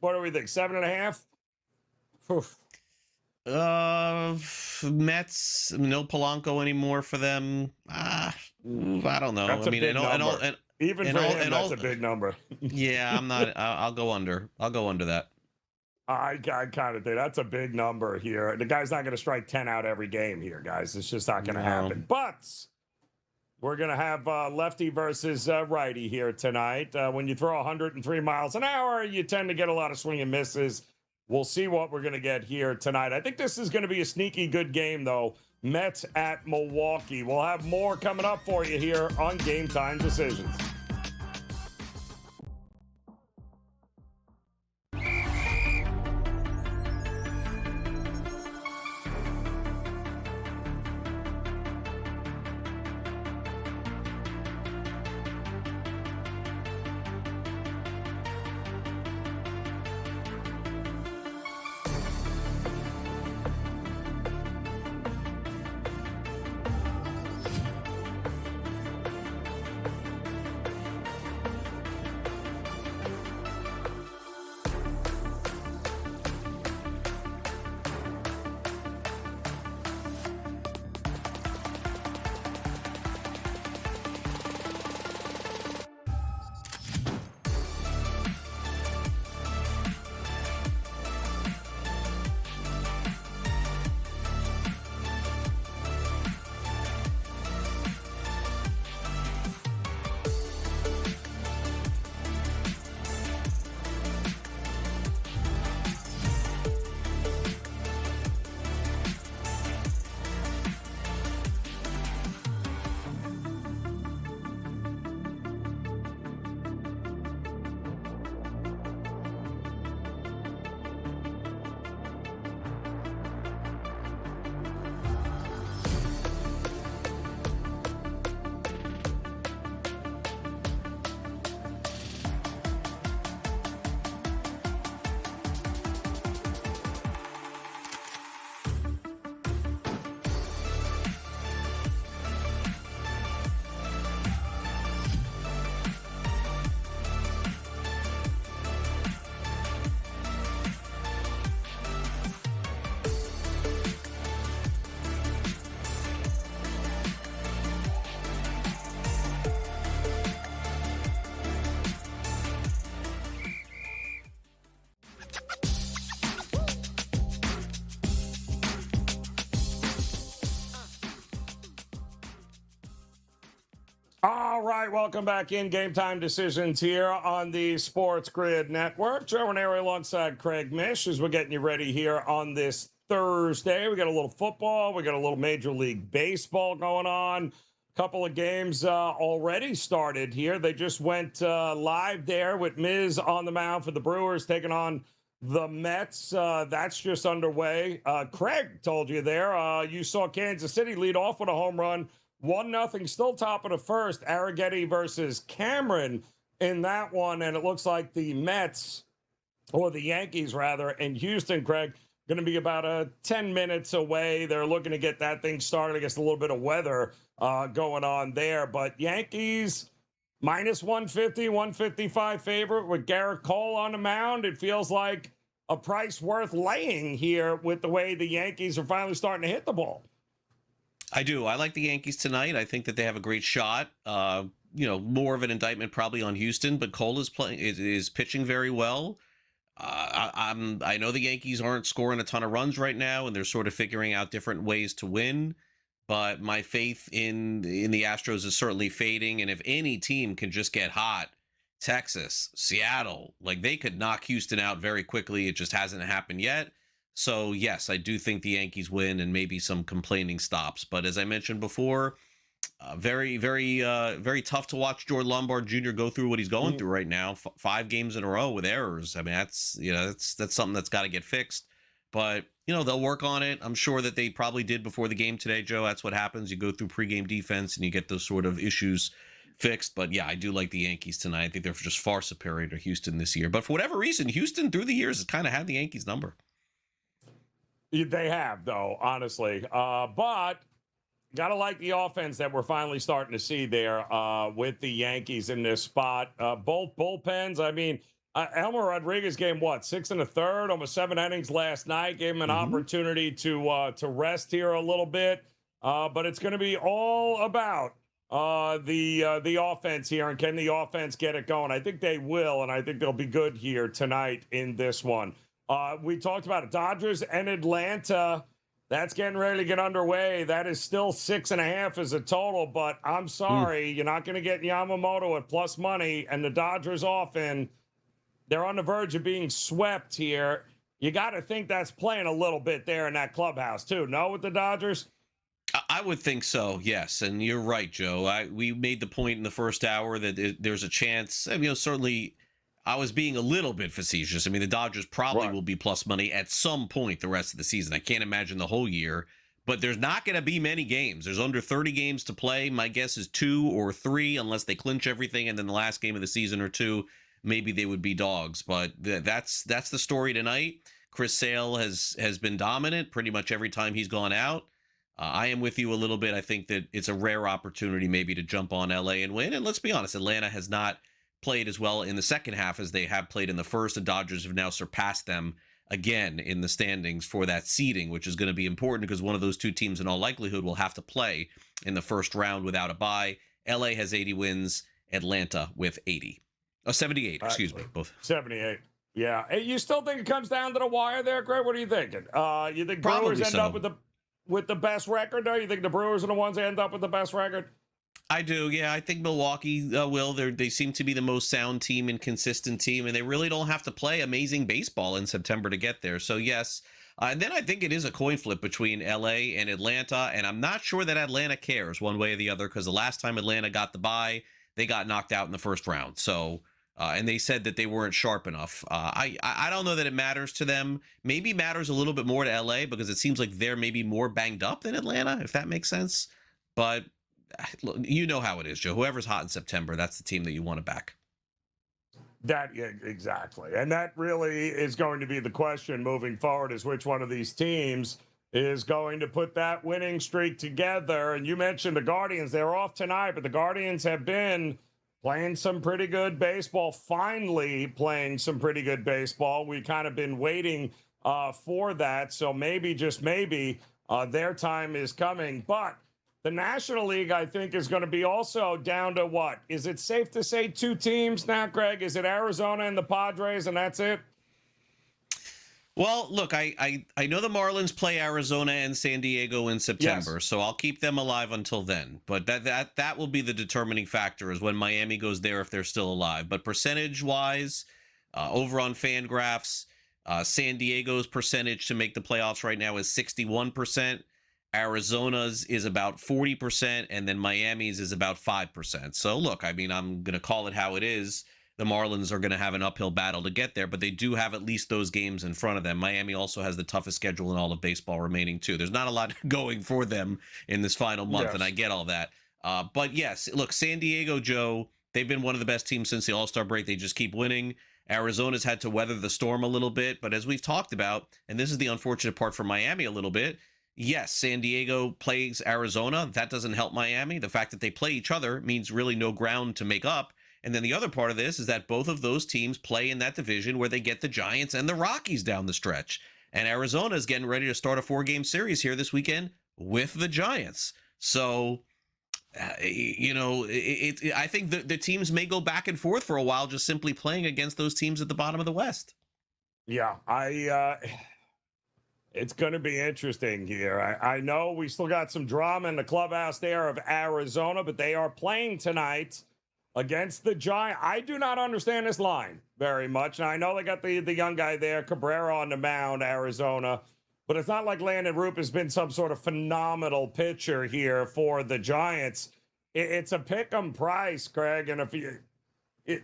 What do we think? 7.5. Mets, no Polanco anymore for them. I don't know. That's I mean, that's a big number. Yeah, I'm not. I'll go under. I'll go under that. I kind of think that's a big number here. The guy's not going to strike 10 out every game here, guys. It's just not going to happen. But we're going to have lefty versus righty here tonight. When you throw 103 miles an hour, you tend to get a lot of swing and misses. We'll see what we're going to get here tonight. I think this is going to be a sneaky good game, though. Mets at Milwaukee. We'll have more coming up for you here on Game Time Decisions. All right, welcome back in. Game Time Decisions here on the Sports Grid Network. Joe Raineri alongside Craig Mish as we're getting you ready here on this Thursday. We got a little football. We got a little Major League Baseball going on. A couple of games already started here. They just went live there with Miz on the mound for the Brewers taking on the Mets. That's just underway. Craig told you there. You saw Kansas City lead off with a home run. 1-0, still top of the first. Arrighetti versus Cameron in that one. And it looks like the Mets, or the Yankees rather, and Houston, Craig, going to be about 10 minutes away. They're looking to get that thing started. I guess a little bit of weather going on there. But Yankees minus 150, 155 favorite with Garrett Cole on the mound. It feels like a price worth laying here with the way the Yankees are finally starting to hit the ball. I do. I like the Yankees tonight. I think that they have a great shot. More of an indictment probably on Houston, but Cole is pitching very well. I know the Yankees aren't scoring a ton of runs right now, and they're sort of figuring out different ways to win. But my faith in the Astros is certainly fading. And if any team can just get hot, Texas, Seattle, like they could knock Houston out very quickly. It just hasn't happened yet. So, yes, I do think the Yankees win and maybe some complaining stops. But as I mentioned before, very tough to watch Jordan Lombard Jr. go through what he's going through right now. 5 games in a row with errors. I mean, that's something that's got to get fixed. But, they'll work on it. I'm sure that they probably did before the game today, Joe. That's what happens. You go through pregame defense and you get those sort of issues fixed. But, yeah, I do like the Yankees tonight. I think they're just far superior to Houston this year. But for whatever reason, Houston through the years has kind of had the Yankees number. They have, though, honestly. But got to like the offense that we're finally starting to see there with the Yankees in this spot. Both bullpens. I mean, Elmer Rodriguez gave 6 1/3, almost 7 innings last night. Gave him an opportunity to rest here a little bit. But it's going to be all about the offense here, and can the offense get it going? I think they will, and I think they'll be good here tonight in this one. We talked about it. Dodgers and Atlanta. That's getting ready to get underway. That is still 6.5 as a total, but I'm sorry. You're not going to get Yamamoto at plus money, and the Dodgers often, they're on the verge of being swept here. You got to think that's playing a little bit there in that clubhouse too. No, with the Dodgers? I would think so, yes. And you're right, Joe. We made the point in the first hour that there's a chance. I mean, certainly I was being a little bit facetious. I mean, the Dodgers probably will be plus money at some point the rest of the season. I can't imagine the whole year, but there's not going to be many games. There's under 30 games to play. My guess is 2 or 3, unless they clinch everything. And then the last game of the season or 2, maybe they would be dogs. But that's the story tonight. Chris Sale has been dominant pretty much every time he's gone out. I am with you a little bit. I think that it's a rare opportunity maybe to jump on LA and win. And let's be honest, Atlanta has not played as well in the second half as they have played in the first. The Dodgers have now surpassed them again in the standings for that seeding, which is going to be important because one of those two teams in all likelihood will have to play in the first round without a bye. LA has 80 wins, Atlanta with 78, excuse me, both 78. Yeah. Hey, you still think it comes down to the wire there, Greg? What are you thinking? You think Probably Brewers end so. up with the best record, though? You think the Brewers are the ones that end up with the best record? I do, yeah. I think Milwaukee will. They seem to be the most sound team and consistent team, and they really don't have to play amazing baseball in September to get there. So, yes. And then I think it is a coin flip between L.A. and Atlanta, and I'm not sure that Atlanta cares one way or the other because the last time Atlanta got the bye, they got knocked out in the first round. So, and they said that they weren't sharp enough. I don't know that it matters to them. Maybe matters a little bit more to L.A. because it seems like they're maybe more banged up than Atlanta, if that makes sense. But you know how it is, Joe. Whoever's hot in September, that's the team that you want to back. Yeah, exactly. And that really is going to be the question moving forward, is which one of these teams is going to put that winning streak together. And you mentioned the Guardians. They're off tonight, but the Guardians have been playing some pretty good baseball, finally playing some pretty good baseball. We've kind of been waiting for that. So maybe, just maybe, their time is coming. But the National League, I think, is going to be also down to what? Is it safe to say 2 teams now, Greg? Is it Arizona and the Padres, and that's it? Well, look, I know the Marlins play Arizona and San Diego in September, Yes. so I'll keep them alive until then. But that will be the determining factor is when Miami goes there if they're still alive. But percentage-wise, over on FanGraphs, San Diego's percentage to make the playoffs right now is 61%. Arizona's is about 40%, and then Miami's is about 5%. So look, I mean, I'm going to call it how it is. The Marlins are going to have an uphill battle to get there, but they do have at least those games in front of them. Miami also has the toughest schedule in all of baseball remaining, too. There's not a lot going for them in this final month, and I get all that. But yes, look, San Diego, Joe, they've been one of the best teams since the All-Star break. They just keep winning. Arizona's had to weather the storm a little bit, but as we've talked about, and this is the unfortunate part for Miami a little bit, yes, San Diego plays Arizona. That doesn't help Miami. The fact that they play each other means really no ground to make up. And then the other part of this is that both of those teams play in that division where they get the Giants and the Rockies down the stretch. And Arizona is getting ready to start a 4-game series here this weekend with the Giants. So, I think the teams may go back and forth for a while just simply playing against those teams at the bottom of the West. Yeah, it's going to be interesting here. I know we still got some drama in the clubhouse there of Arizona, but they are playing tonight against the Giants. I do not understand this line very much. And I know they got the young guy there, Cabrera, on the mound, Arizona. But it's not like Landon Roop has been some sort of phenomenal pitcher here for the Giants. It's a pick-em price, Craig. And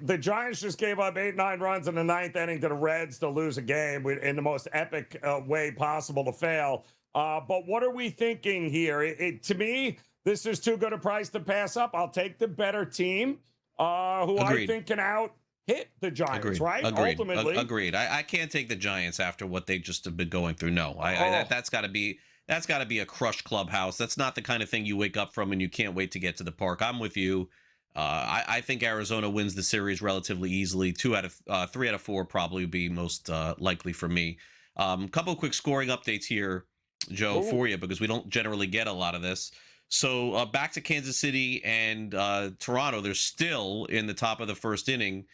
the Giants just gave up 8-9 runs in the ninth inning to the Reds to lose a game in the most epic way possible to fail. But what are we thinking here? To me, this is too good a price to pass up. I'll take the better team, who Agreed. I think can hit the Giants, Agreed. right? Agreed. Ultimately. Agreed. I can't take the Giants after what they just have been going through. No, that's got to be a crushed clubhouse. That's not the kind of thing you wake up from and you can't wait to get to the park. I'm with you. I think Arizona wins the series relatively easily. 3 out of 4 probably would be most likely for me. Couple of quick scoring updates here, Joe, for you, because we don't generally get a lot of this. So back to Kansas City and Toronto. They're still in the top of the first inning.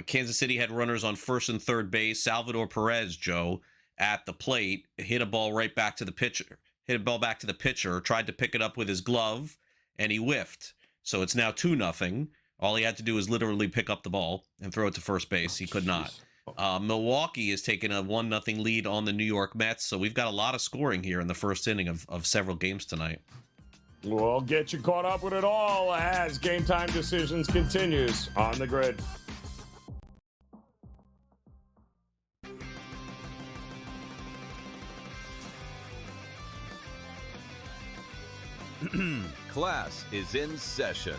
Kansas City had runners on first and third base. Salvador Perez, Joe, at the plate, hit a ball right back to the pitcher. Hit a ball back to the pitcher, tried to pick it up with his glove, and he whiffed. So it's now 2-0. All he had to do was literally pick up the ball and throw it to first base. He could not. Milwaukee has taken a 1-0 lead on the New York Mets. So we've got a lot of scoring here in the first inning of several games tonight. We'll get you caught up with it all as Game Time Decisions continues on the grid. Class is in session.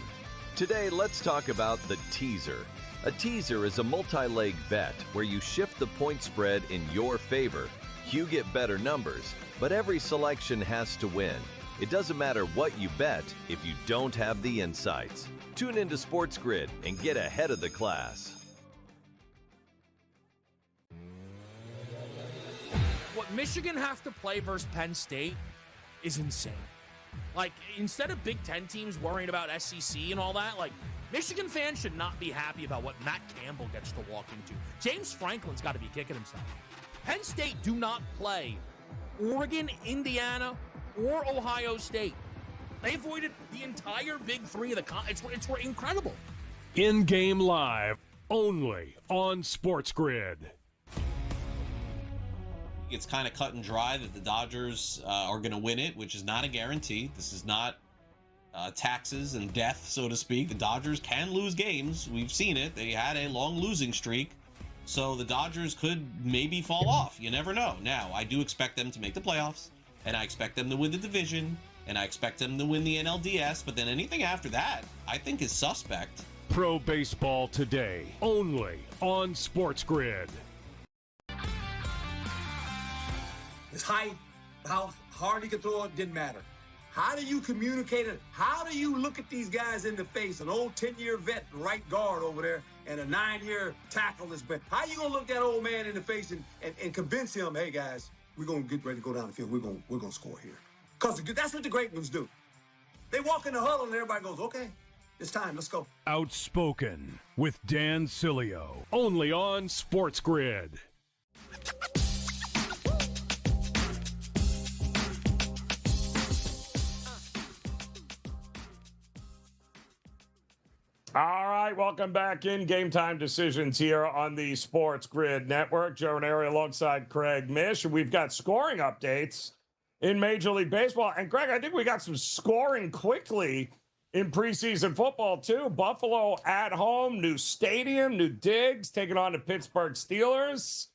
Today, let's talk about the teaser. A teaser is a multi-leg bet where you shift the point spread in your favor. You get better numbers, but every selection has to win. It doesn't matter what you bet if you don't have the insights. Tune into SportsGrid and get ahead of the class. What Michigan have to play versus Penn State is insane. Like, instead of Big Ten teams worrying about SEC and all that, like, Michigan fans should not be happy about what Matt Campbell gets to walk into. James Franklin's got to be kicking himself. Penn State do not play Oregon, Indiana, or Ohio State. They avoided the entire Big Three of the it's incredible. In-game live, only on SportsGrid. It's kind of cut and dry that the Dodgers are going to win it, which is not a guarantee. This is not taxes and death, so to speak. The Dodgers can lose games. We've seen it. They had a long losing streak. So the Dodgers could maybe fall off. You never know. Now, I do expect them to make the playoffs, and I expect them to win the division, and I expect them to win the NLDS, but then anything after that, I think is suspect. Pro Baseball Today, only on SportsGrid. His height, how hard he could throw it, didn't matter. How do you communicate it? How do you look at these guys in the face? An old 10-year vet, right guard over there, and a 9-year tackle is better. How you gonna look that old man in the face and convince him, hey guys, we're gonna get ready to go down the field. We're gonna score here. Because that's what the great ones do. They walk in the huddle and everybody goes, okay, it's time, let's go. Outspoken with Dan Cilio, only on SportsGrid. right, welcome back in Game Time Decisions here on the Sports Grid Network. Joe Raineri alongside Craig Mish. We've got scoring updates in Major League Baseball. And Greg, I think we got some scoring quickly in preseason football, too. Buffalo at home, new stadium, new digs, taking on the Pittsburgh Steelers.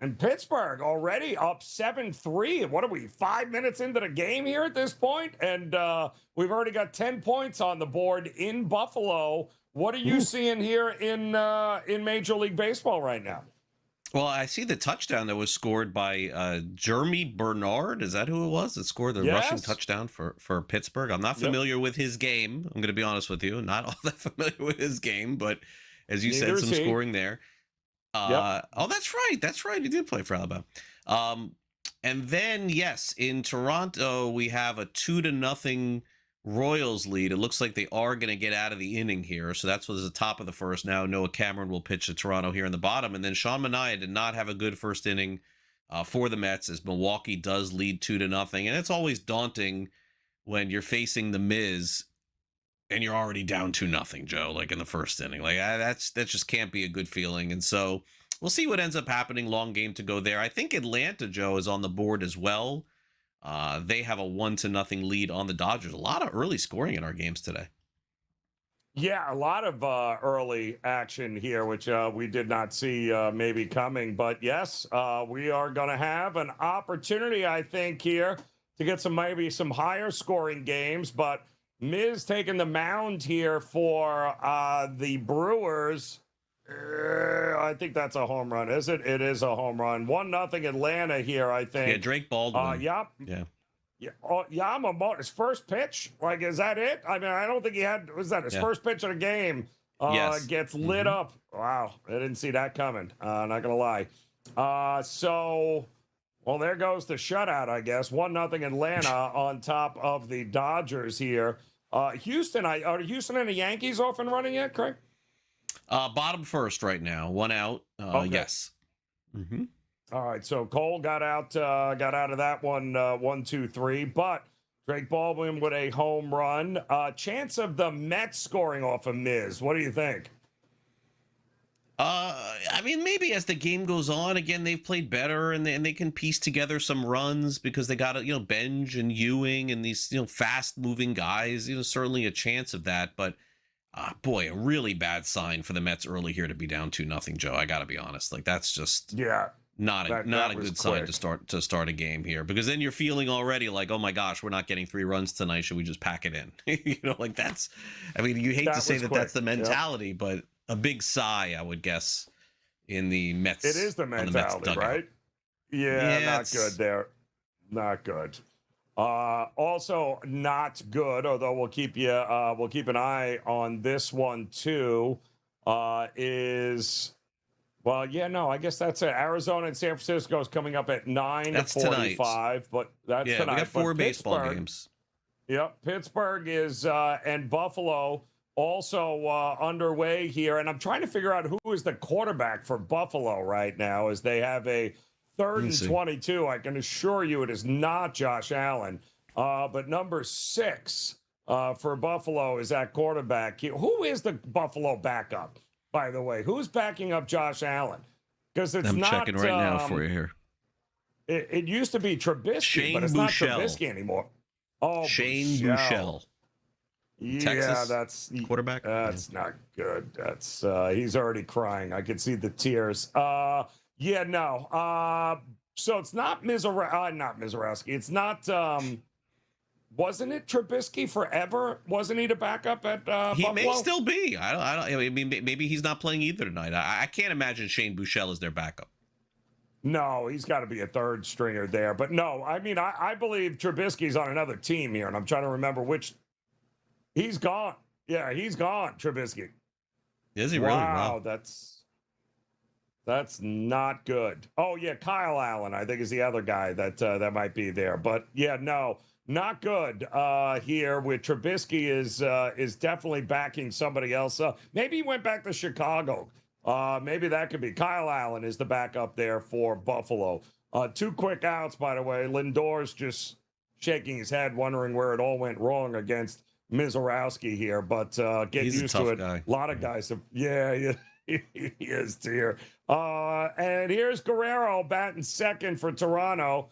And Pittsburgh already up 7-3. What are we, 5 minutes into the game here at this point? And we've already got 10 points on the board in Buffalo. What are you seeing here in Major League Baseball right now? Well, I see the touchdown that was scored by Jeremy Bernard. Is that who it was that scored the rushing touchdown for Pittsburgh? I'm not familiar with his game. I'm going to be honest with you. Not all that familiar with his game, but as you said, some scoring there. Oh, that's right. That's right. He did play for Alabama. And then, yes, in Toronto, we have a 2-0 Royals lead. It looks like they are going to get out of the inning here. So that's what is the top of the first now. Noah Cameron will pitch to Toronto here in the bottom. And then Sean Manaea did not have a good first inning for the Mets as Milwaukee does lead 2-0. And it's always daunting when you're facing the Miz and you're already down 2-0, Joe, like in the first inning. Like that just can't be a good feeling. And so we'll see what ends up happening. Long game to go there. I think Atlanta, Joe, is on the board as well. They have a 1-0 lead on the Dodgers. A lot of early scoring in our games today. Yeah, a lot of early action here, which we did not see maybe coming. But yes, we are going to have an opportunity, I think, here to get maybe some higher scoring games. But Miz taking the mound here for the Brewers. I think that's a home run, is it? It is a home run. 1-0 Atlanta here, I think. Yeah, Drake Baldwin. Yeah. Yamamoto, his first pitch? Like, is that it? I mean, I don't think he had, was that his first pitch of the game? Yes. Gets lit up. Wow, I didn't see that coming. Not going to lie. Well, there goes the shutout, I guess. 1-0 Atlanta on top of the Dodgers here. Houston, are Houston and the Yankees off and running yet, Craig? Bottom first right now, 1 out. Okay. Yes. All right, so Cole got out of that one, 1-2-3. But Drake Baldwin with a home run. Chance of the Mets scoring off of Miz. What do you think? I mean, maybe as the game goes on, again, they've played better and they can piece together some runs because they got Benj and Ewing and these fast moving guys. Certainly a chance of that, but. Boy, a really bad sign for the Mets early here to be down 2-0, Joe. I got to be honest. Like that's just not a good sign to start a game here, because then you're feeling already like, oh my gosh, we're not getting 3 runs tonight. Should we just pack it in? Like that's. I mean, you hate to say that that's the mentality, but a big sigh, I would guess, in the Mets. It is the mentality, right? Yeah, not good there. Not good. Also not good, although we'll keep an eye on this one too, I guess that's it. Arizona and San Francisco is coming up at 9:45, but that's tonight. We got 4 baseball games. Yep, Pittsburgh is and Buffalo also underway here, and I'm trying to figure out who is the quarterback for Buffalo right now, as they have a 3rd and 22. I can assure you it is not Josh Allen. But number 6 for Buffalo is at quarterback. Who is the Buffalo backup, by the way? Who's backing up Josh Allen? Because I'm checking right now for you here. It used to be Trubisky, but it's not Trubisky anymore. Oh, Shane Buechele. Yeah, Texas that's quarterback. That's not good. That's he's already crying. I can see the tears. So it's not Mizorowski. It's not. Wasn't it Trubisky forever? Wasn't he the backup at Buffalo? He may still be. I mean, maybe he's not playing either tonight. I can't imagine Shane Buechele is their backup. No, he's got to be a 3rd stringer there. But no, I mean, I believe Trubisky's on another team here, and I'm trying to remember which. He's gone. Yeah, he's gone. Trubisky. Is he really? Wow, that's not good. Oh yeah, Kyle Allen, I think, is the other guy that might be there. But yeah, no, not good here. With Trubisky is definitely backing somebody else up. Maybe he went back to Chicago. Maybe that could be. Kyle Allen is the backup there for Buffalo. 2 quick outs, by the way. Lindor's just shaking his head, wondering where it all went wrong against Mizorowski here, but get He's a used tough to it. guy. A lot of guys have, yeah, he is here. And here's Guerrero batting second for Toronto.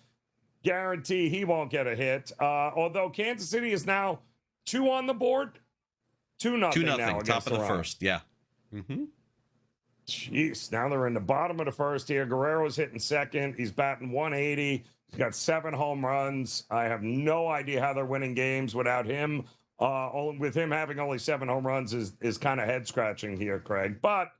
Guarantee he won't get a hit. Although Kansas City is now 2 on the board. 2-0 2-0, now top of the Toronto. first. Yeah. Mm-hmm. Jeez, now they're in the bottom of the first here. Guerrero's hitting second. He's batting 180. He's got 7 home runs. I have no idea how they're winning games without him. With him having only 7 home runs is kind of head-scratching here, Craig. But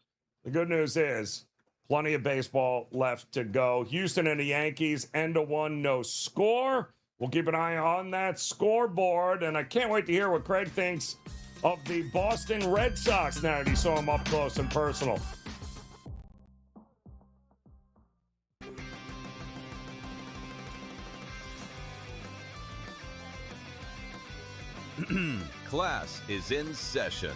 the good news is plenty of baseball left to go. Houston and the Yankees, end of 1, no score. We'll keep an eye on that scoreboard, and I can't wait to hear what Craig thinks of the Boston Red Sox now that he saw him up close and personal. Class is in session.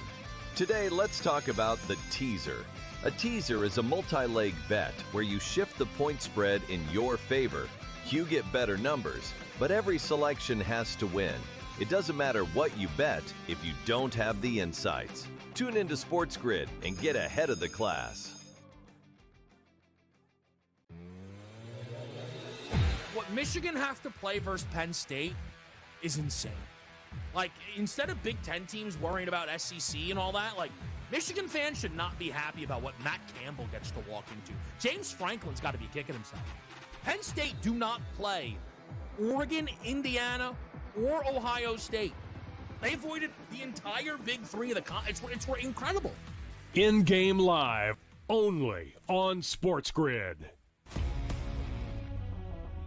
Today, let's talk about the teaser. A teaser is a multi-leg bet where you shift the point spread in your favor. You get better numbers, but every selection has to win. It doesn't matter what you bet if you don't have the insights. Tune into SportsGrid and get ahead of the class. What Michigan have to play versus Penn State is insane. Like, instead of Big Ten teams worrying about SEC and all that, like, Michigan fans should not be happy about what Matt Campbell gets to walk into. James Franklin's got to be kicking himself. Penn State do not play Oregon, Indiana, or Ohio State. They avoided the entire Big Three of the it's incredible. In-game live, only on SportsGrid.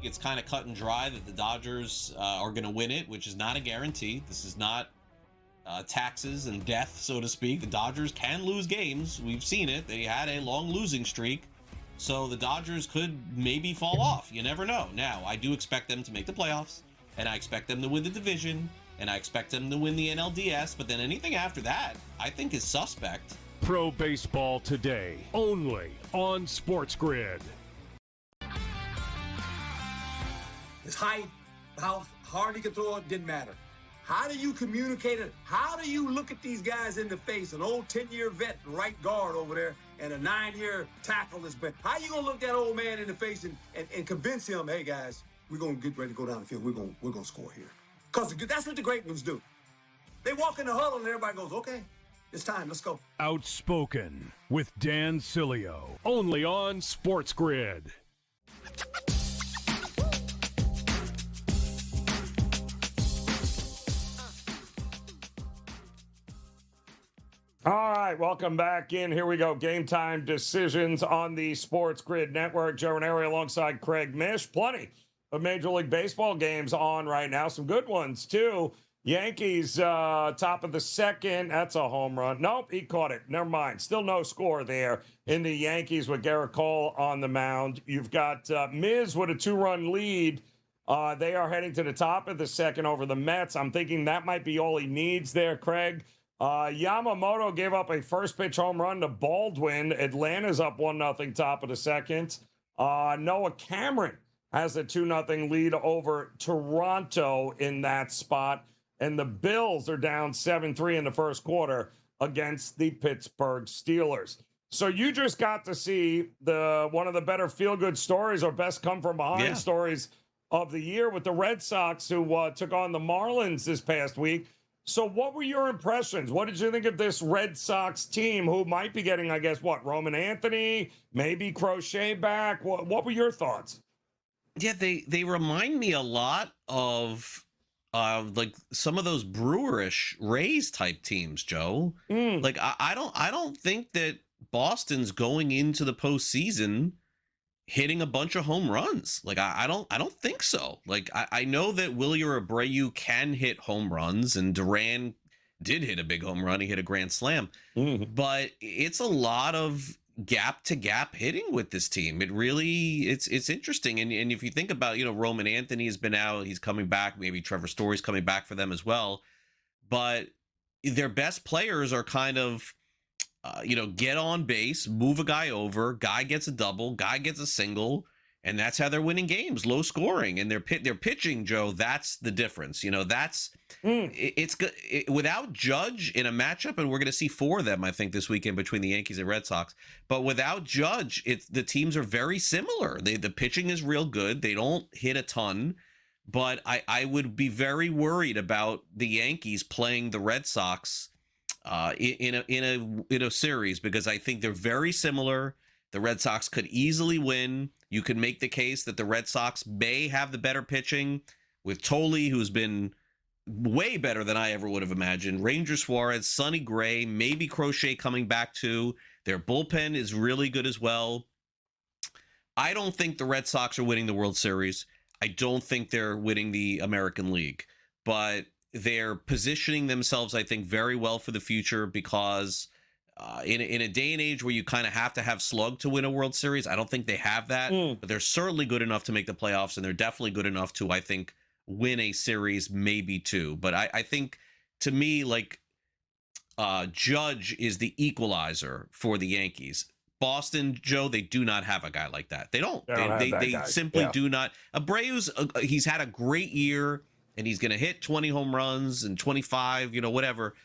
It's kind of cut and dry that the Dodgers are going to win it, which is not a guarantee. This is not taxes and death, so to speak. The Dodgers can lose games. We've seen it. They had a long losing streak. So the Dodgers could maybe fall off. You never know. Now, I do expect them to make the playoffs, and I expect them to win the division, and I expect them to win the NLDS, but then anything after that, I think is suspect. Pro Baseball Today, only on SportsGrid. His height, how hard he can throw it, didn't matter. How do you communicate it? How do you look at these guys in the face? An old 10-year vet, right guard over there, and a 9-year tackle that's been. How you gonna look that old man in the face and convince him, hey guys, we're gonna get ready to go down the field. We're gonna score here. Because that's what the great ones do. They walk in the huddle and everybody goes, okay, it's time, let's go. Outspoken with Dan Cilio, only on SportsGrid. All right, welcome back in. Here we go. Game time decisions on the SportsGrid Network. Joe Raineri alongside Craig Mish. Plenty of Major League Baseball games on right now. Some good ones, too. Yankees, top of the second. That's a home run. Nope, he caught it. Never mind. Still no score there in the Yankees with Garrett Cole on the mound. You've got Miz with a 2-run lead. They are heading to the top of the second over the Mets. I'm thinking that might be all he needs there, Craig. Yamamoto gave up a first pitch home run to Baldwin. Atlanta's up 1-0 top of the second. Noah Cameron has a 2-0 lead over Toronto in that spot. And the Bills are down 7-3 in the first quarter against the Pittsburgh Steelers. So you just got to see one of the better feel-good stories or best come-from-behind stories of the year with the Red Sox, who took on the Marlins this past week. So what were your impressions? What did you think of this Red Sox team who might be getting, I guess, Roman Anthony, maybe Crochet back? What were your thoughts? Yeah, they remind me a lot of like some of those Brewerish Rays type teams, Joe. Like I don't think that Boston's going into the postseason hitting a bunch of home runs. Like I don't think so. Like I know that Willie Abreu can hit home runs, and Duran did hit a big home run. He hit a grand slam, but it's a lot of gap to gap hitting with this team. It really it's interesting. And if you think about, Roman Anthony has been out, he's coming back. Maybe Trevor Story's coming back for them as well. But their best players are kind of get on base, move a guy over, guy gets a double, guy gets a single, And that's how they're winning games, low scoring, and they're pitching, Joe. That's the difference. That's it's good without Judge in a matchup, and we're going to see 4 of them, I think, this weekend between the Yankees and Red Sox. But without Judge, the teams are very similar. The pitching is real good. They don't hit a ton, but I would be very worried about the Yankees playing the Red Sox in a series, because I think they're very similar. The Red Sox could easily win. You could make the case that the Red Sox may have the better pitching with Tolle, who's been way better than I ever would have imagined. Ranger Suarez, Sonny Gray, maybe Crochet coming back too. Their bullpen is really good as well. I don't think the Red Sox are winning the World Series. I don't think they're winning the American League, but they're positioning themselves, I think, very well for the future, because in a day and age where you kind of have to have slug to win a World Series, I don't think they have that, but they're certainly good enough to make the playoffs, and they're definitely good enough to, I think, win a series, maybe 2. But I think, to me, like, Judge is the equalizer for the Yankees. Boston, Joe, they do not have a guy like that. They don't. They simply do not. Abreu's, he's had a great year, and he's going to hit 20 home runs and 25, whatever.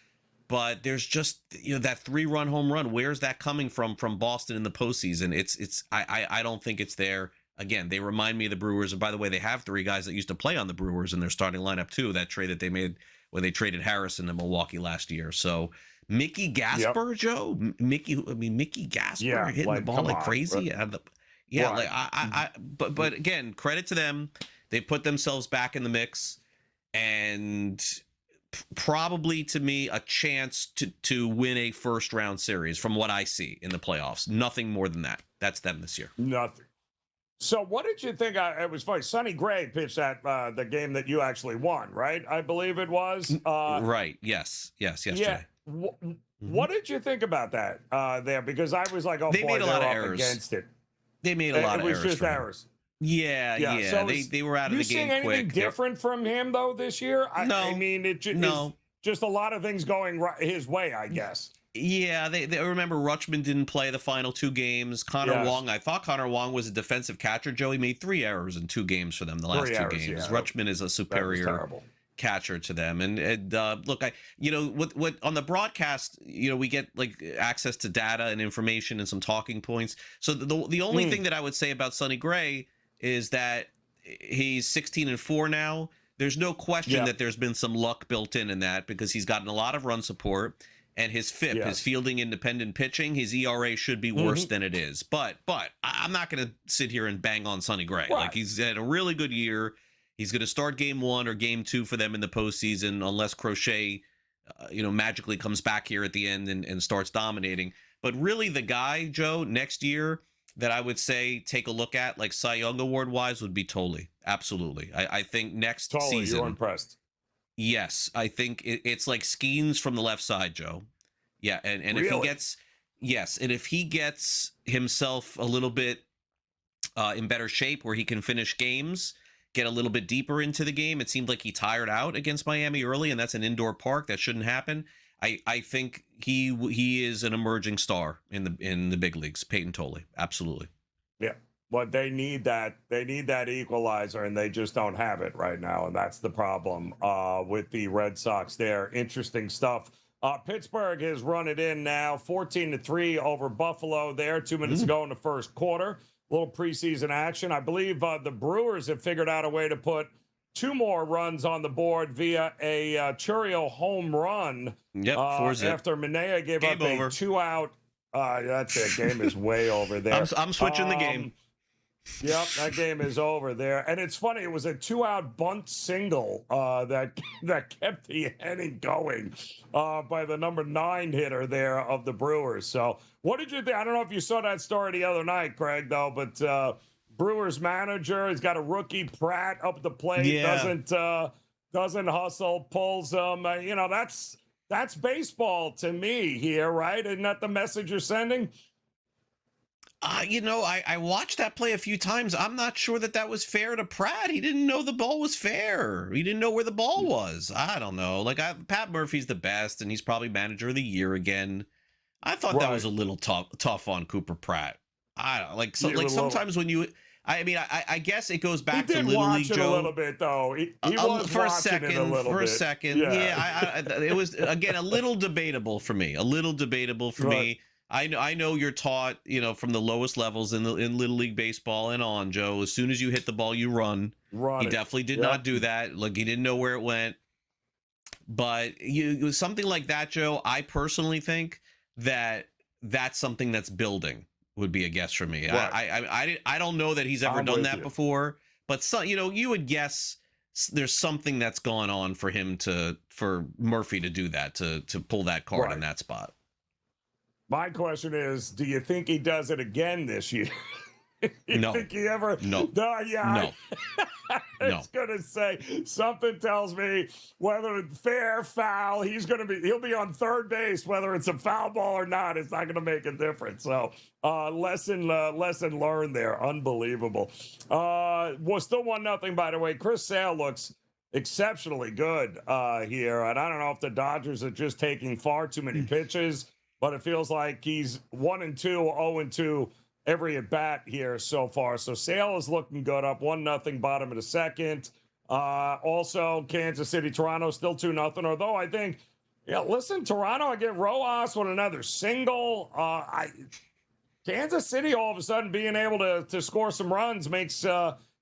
But there's just, that 3-run home run. Where's that coming from Boston in the postseason? I don't think it's there. Again, they remind me of the Brewers. And by the way, they have 3 guys that used to play on the Brewers in their starting lineup too. That trade that they made when they traded Harrison to Milwaukee last year. So Mickey Gasper, Joe, Mickey Gasper hitting the ball like crazy. Right. But again, credit to them. They put themselves back in the mix, and probably, to me, a chance to win a first round series from what I see in the playoffs. Nothing more than that. That's them this year. Nothing. So what did you think? It was funny. Sonny Gray pitched at the game that you actually won, right? I believe it was. Right. Yes. Yeah. Jay. What did you think about that there? Because I was like, oh, they made a lot of errors against it. They made a lot of errors. It was just errors. Yeah. So they were out of the game quick. You seeing anything different from him, though, this year? No. I mean, it's just a lot of things going his way, I guess. Yeah, they remember Rutschman didn't play the final 2 games. Connor Wong, I thought Connor Wong was a defensive catcher. Joey made 3 errors in 2 games for them the last 2 games. Yeah. Rutschman is a superior catcher to them. And look, what on the broadcast, we get like access to data and information and some talking points. So the only thing that I would say about Sonny Gray is that he's 16-4 now. There's no question that there's been some luck built in that, because he's gotten a lot of run support. And his FIP, his fielding independent pitching, his ERA should be worse than it is. But I'm not going to sit here and bang on Sonny Gray. Right. Like, he's had a really good year. He's going to start game 1 or game 2 for them in the postseason, unless Crochet, magically comes back here at the end and starts dominating. But really, the guy, Joe, next year that I would say take a look at, like Cy Young Award wise, would be Tolle. Absolutely. I think next season. You're impressed. Yes, I think it's like Skeens from the left side, Joe. Yeah, and really? if he gets himself a little bit in better shape, where he can finish games, get a little bit deeper into the game. It seemed like he tired out against Miami early, and that's an indoor park. That shouldn't happen. I think he is an emerging star in the big leagues. Peyton Tolle, absolutely. Yeah. But they need that equalizer, and they just don't have it right now, and that's the problem with the Red Sox there. Interesting stuff. Pittsburgh has run it in now, 14-3 over Buffalo there 2 minutes ago in the first quarter. A little preseason action. I believe the Brewers have figured out a way to put 2 more runs on the board via a Churio home run. Yep, 4-0. After Minea gave up a 2-out. That's it. Game is way over there. I'm switching the game. Yep, that game is over there. And it's funny, it was a 2-out bunt single that kept the inning going by the number 9 hitter there of the Brewers. So what did you think? I don't know if you saw that story the other night, Craig, though, but Brewers manager, he's got a rookie, Pratt, up the plate, doesn't hustle, pulls him. That's baseball to me here, right? Isn't that the message you're sending? I watched that play a few times. I'm not sure that was fair to Pratt. He didn't know the ball was fair. He didn't know where the ball was. I don't know. Pat Murphy's the best, and he's probably manager of the year again. I thought that was a little tough on Cooper Pratt. Sometimes when you I mean, I guess it goes He back to did Little watch League, it Joe. a little bit, though. He was For a watching it a little bit. For a second, yeah. It was again a little debatable for me. Me. I know you're taught, from the lowest levels in Little League baseball and on, Joe. As soon as you hit the ball, you run. He definitely did not do that. Like, he didn't know where it went. But it was something like that, Joe. I personally think that that's something that's building, would be a guess for me. Right. I don't know that he's ever done that before, but you would guess there's something that's gone on for him for Murphy to do that, to pull that card in that spot. My question is, do you think he does it again this year? No. Think he ever? No. Yeah. No. I was gonna say, something tells me whether fair, foul, he'll be on third base, whether it's a foul ball or not. It's not gonna make a difference. So lesson learned there. Unbelievable. Well, still 1-0, by the way. Chris Sale looks exceptionally good here, and I don't know if the Dodgers are just taking far too many pitches, but it feels like he's 1-2, 0-2 every at bat here so far. So Sale is looking good, up 1-0, bottom of the second. Also, Kansas City, Toronto still 2-0. Although I think, Toronto, I get Rojas with another single. Kansas City all of a sudden being able to score some runs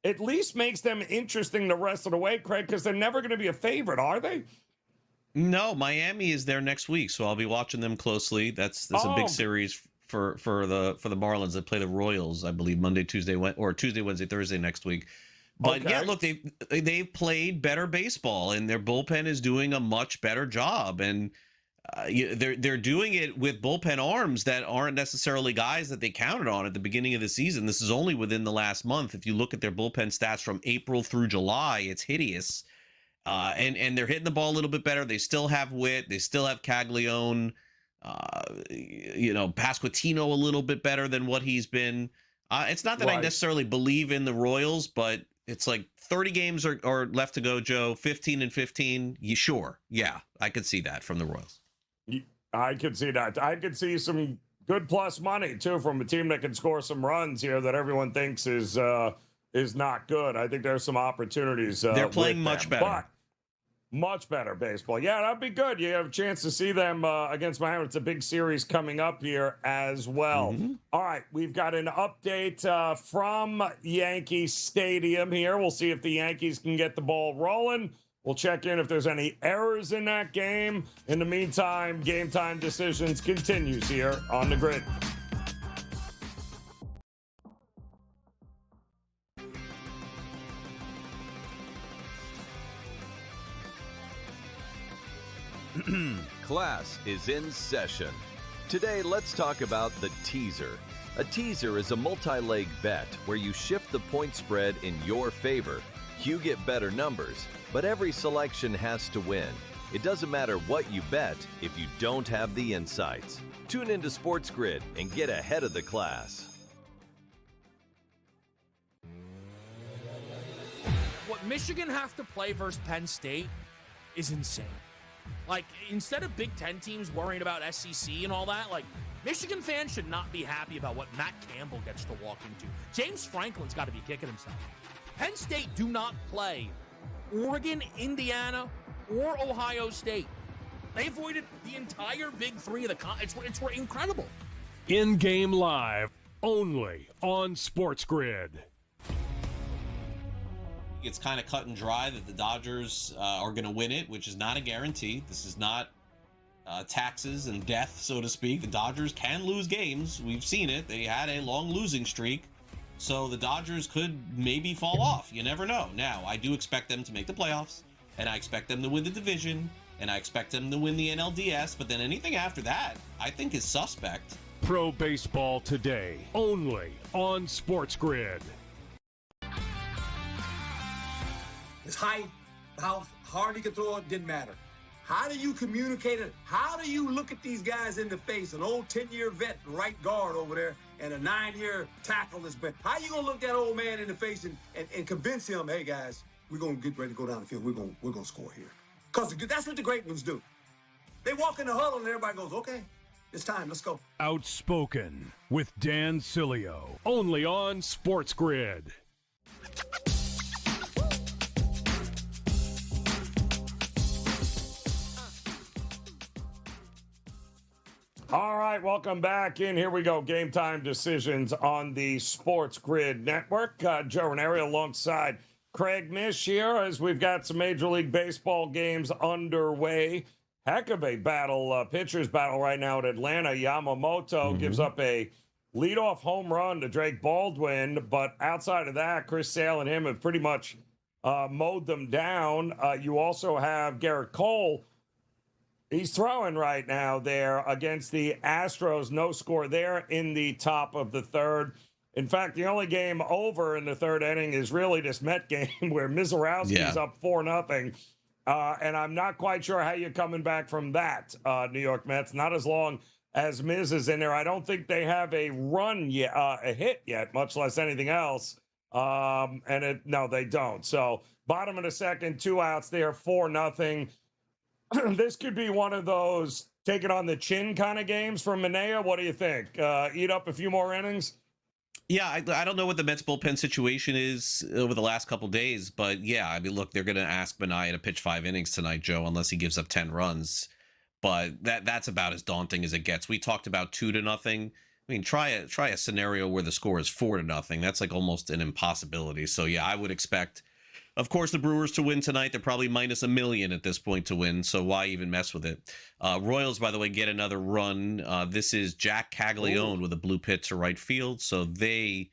at least makes them interesting the rest of the way, Craig, because they're never going to be a favorite, are they? No, Miami is there next week, so I'll be watching them closely. That's a big series for the Marlins. That play the Royals, I believe, Monday, Tuesday, Wednesday, Thursday next week. But yeah, look, they've played better baseball, and their bullpen is doing a much better job, and they're doing it with bullpen arms that aren't necessarily guys that they counted on at the beginning of the season. This is only within the last month. If you look at their bullpen stats from April through July, it's hideous. And they're hitting the ball a little bit better. They still have Witt. They still have Caglione. Pasquantino a little bit better than what he's been. It's not that I necessarily believe in the Royals, but it's like 30 games are left to go, Joe. 15-15. You sure? Yeah, I could see that from the Royals. I could see that. I could see some good plus money too from a team that can score some runs here that everyone thinks is not good. I think there's some opportunities. They're playing much better. But much better baseball. Yeah, that'd be good. You have a chance to see them against Miami. It's a big series coming up here as well. Mm-hmm. All right, we've got an update from Yankee Stadium here. We'll see if the Yankees can get the ball rolling. We'll check in if there's any errors in that game. In the meantime, Game Time Decisions continues here on the Grid. Class is in session. Today, let's talk about the teaser. A teaser is a multi-leg bet where you shift the point spread in your favor. You get better numbers, but every selection has to win. It doesn't matter what you bet if you don't have the insights. Tune into SportsGrid and get ahead of the class. What Michigan have to play versus Penn State is insane. Like, instead of Big Ten teams worrying about SEC and all that, like, Michigan fans should not be happy about what Matt Campbell gets to walk into. James Franklin's got to be kicking himself. Penn State do not play Oregon, Indiana, or Ohio State. They avoided the entire Big Three of the it's incredible. In-game live, only on SportsGrid. It's kind of cut and dry that the Dodgers are going to win it, which is not a guarantee. This is not taxes and death, so to speak. The Dodgers can lose games. We've seen it. They had a long losing streak. So the Dodgers could maybe fall off. You never know. Now, I do expect them to make the playoffs, and I expect them to win the division, and I expect them to win the NLDS. But then anything after that, I think is suspect. Pro Baseball Today, only on SportsGrid. His height, how hard he could throw it, didn't matter. How do you communicate it? How do you look at these guys in the face? An old 10-year vet, right guard over there, and a 9-year tackle that's been. How you gonna look that old man in the face and convince him, hey guys, we're gonna get ready to go down the field. We're gonna score here. Because that's what the great ones do. They walk in the huddle and everybody goes, okay. It's time. Let's go. Outspoken with Dan Cilio, only on SportsGrid. All right, welcome back in. Here we go. Game time decisions on the Sports Grid Network. Joe Raineri alongside Craig Mish here as we've got some Major League Baseball games underway. Heck of a battle, pitcher's battle right now at Atlanta. Yamamoto gives up a leadoff home run to Drake Baldwin, but outside of that, Chris Sale and him have pretty much mowed them down. You also have Garrett Cole. He's throwing right now there against the Astros. No score there in the top of the third. In fact, the only game over in the third inning is really this Met game where Mizorowski's up 4-0. And I'm not quite sure how you're coming back from that, New York Mets. Not as long as Miz is in there. I don't think they have a run yet, a hit yet, much less anything else. No, they don't. So bottom of the second, 2 outs there, 4-0. This could be one of those take it on the chin kind of games from Manaea. What do you think? Eat up a few more innings? Yeah, I don't know what the Mets bullpen situation is over the last couple days, but yeah, I mean, look, they're going to ask Manaea to pitch 5 innings tonight, Joe, unless he gives up 10 runs. But that's about as daunting as it gets. We talked about 2-0. I mean, try a scenario where the score is 4-0. That's like almost an impossibility. So yeah, I would expect, of course, the Brewers to win tonight. They're probably minus $1 million at this point to win, so why even mess with it? Royals, by the way, get another run. This is Jack Caglione with a blue hit to right field, so they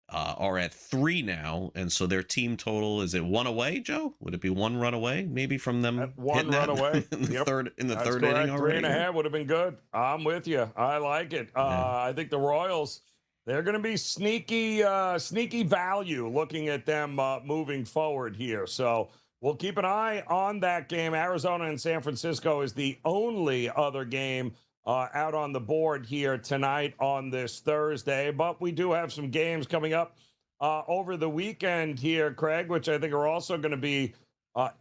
are at 3 now, and so their team total is at 1 away. Joe, would it be 1 run away, maybe from them one run away in the third correct. inning already? 3.5 would have been good. I'm with you. I like it. I think the Royals, they're going to be sneaky value looking at them moving forward here. So we'll keep an eye on that game. Arizona and San Francisco is the only other game out on the board here tonight on this Thursday. But we do have some games coming up over the weekend here, Craig, which I think are also going to be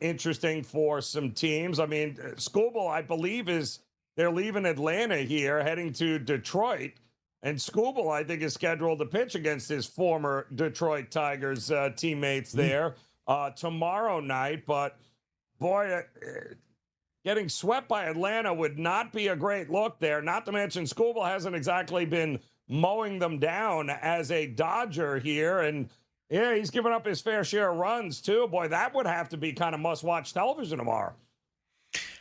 interesting for some teams. I mean, Skubal, I believe, they're leaving Atlanta here, heading to Detroit. And Skubal, I think, is scheduled to pitch against his former Detroit Tigers teammates there tomorrow night. But, boy, getting swept by Atlanta would not be a great look there. Not to mention Skubal hasn't exactly been mowing them down as a Dodger here. And, yeah, he's given up his fair share of runs, too. Boy, that would have to be kind of must-watch television tomorrow.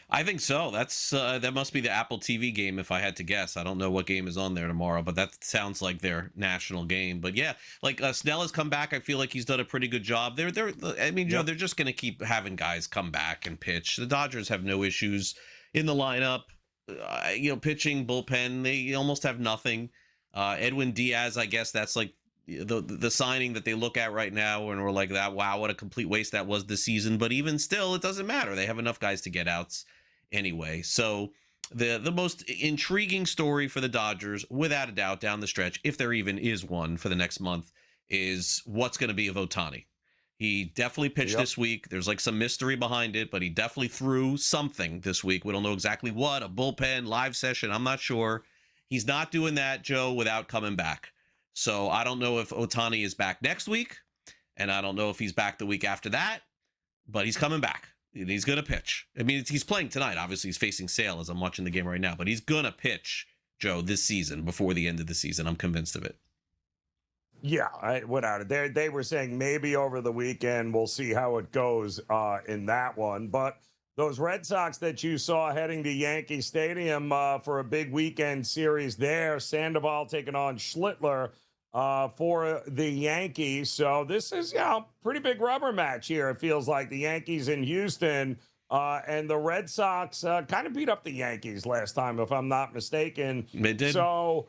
I think so. That must be the Apple TV game, if I had to guess. I don't know what game is on there tomorrow, but that sounds like their national game. But yeah, like Snell has come back. I feel like he's done a pretty good job. They're just going to keep having guys come back and pitch. The Dodgers have no issues in the lineup. Pitching, bullpen, they almost have nothing. Edwin Diaz, I guess that's like the signing that they look at right now, and we're like, that, wow, what a complete waste that was this season. But even still, it doesn't matter. They have enough guys to get outs anyway. So the most intriguing story for the Dodgers, without a doubt, down the stretch, if there even is one for the next month, is what's going to be of Ohtani. He definitely pitched this week. There's like some mystery behind it, but he definitely threw something this week. We don't know exactly what, a bullpen, live session, I'm not sure. He's not doing that, Joe, without coming back. So I don't know if Ohtani is back next week, and I don't know if he's back the week after that, but he's coming back. And he's going to pitch. I mean, he's playing tonight. Obviously, he's facing Sale as I'm watching the game right now, but he's going to pitch, Joe, this season, before the end of the season. I'm convinced of it. Yeah, without it. They were saying maybe over the weekend. We'll see how it goes in that one. But those Red Sox that you saw heading to Yankee Stadium for a big weekend series there, Sandoval taking on Schlittler for the Yankees. So this is, pretty big rubber match here. It feels like the Yankees in Houston and the Red Sox kind of beat up the Yankees last time, if I'm not mistaken. They did. So,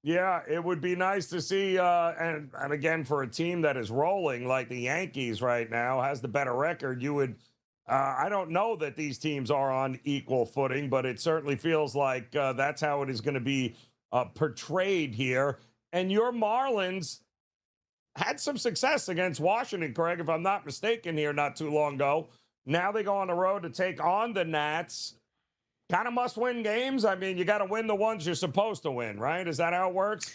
yeah, it would be nice to see, and again, for a team that is rolling like the Yankees right now, has the better record, you would, I don't know that these teams are on equal footing, but it certainly feels like that's how it is going to be portrayed here. And your Marlins had some success against Washington, Craig, if I'm not mistaken, here not too long ago. Now they go on the road to take on the Nats. kind of must-win games. I mean, you got to win the ones you're supposed to win, right? Is that how it works?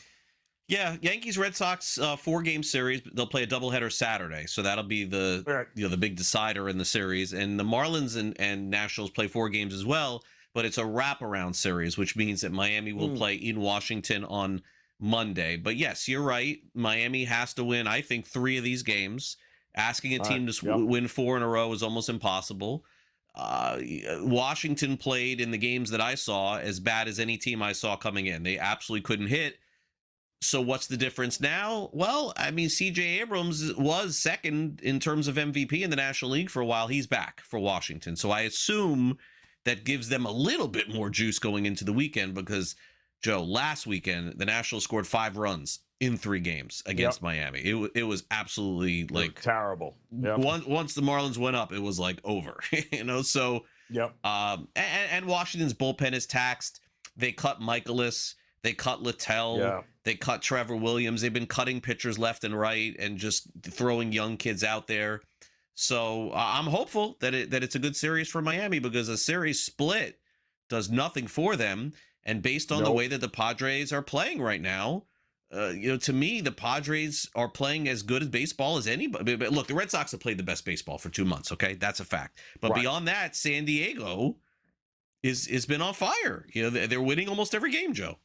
Yeah, Yankees Red Sox 4-game series. They'll play a doubleheader Saturday, so that'll be the the big decider in the series. And the Marlins and Nationals play 4 games as well, but it's a wraparound series, which means that Miami will play in Washington on Monday. But yes, you're right. Miami has to win, I think, 3 of these games. Asking a team to win 4 in a row is almost impossible. Washington played in the games that I saw as bad as any team I saw coming in. They absolutely couldn't hit. So what's the difference now? Well, I mean, C.J. Abrams was second in terms of MVP in the National League for a while. He's back for Washington. So I assume that gives them a little bit more juice going into the weekend because, Joe, last weekend, the Nationals scored 5 runs in 3 games against Miami. It was absolutely like terrible. Once the Marlins went up, it was like over, so and Washington's bullpen is taxed. They cut Michaelis, they cut Littell, they cut Trevor Williams. They've been cutting pitchers left and right and just throwing young kids out there. So I'm hopeful that it's a good series for Miami because a series split does nothing for them. And based on the way that the Padres are playing right now, to me, the Padres are playing as good as baseball as anybody. But look, the Red Sox have played the best baseball for 2 months. Okay, that's a fact. But beyond that, San Diego is been on fire. They're winning almost every game, Joe.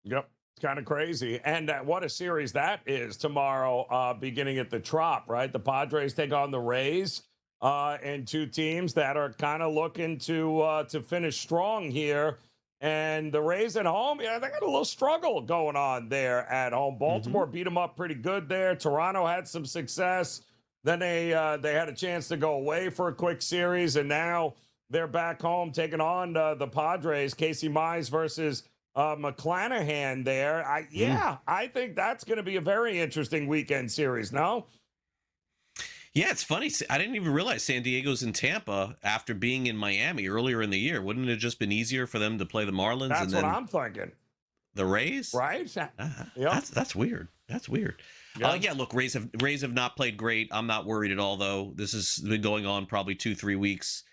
Yep, it's kind of crazy. And what a series that is tomorrow, beginning at the Trop. Right, the Padres take on the Rays, and 2 teams that are kind of looking to finish strong here. And the Rays at home, they got a little struggle going on there at home. Baltimore beat them up pretty good there. Toronto had some success. Then they had a chance to go away for a quick series, and now they're back home taking on the Padres. Casey Mize versus McClanahan there. I think that's going to be a very interesting weekend series, no? Yeah, it's funny. I didn't even realize San Diego's in Tampa after being in Miami earlier in the year. Wouldn't it have just been easier for them to play the Marlins? That's what I'm thinking. The Rays? Right? That's weird. That's weird. Look, Rays have not played great. I'm not worried at all, though. This has been going on probably 2-3 weeks.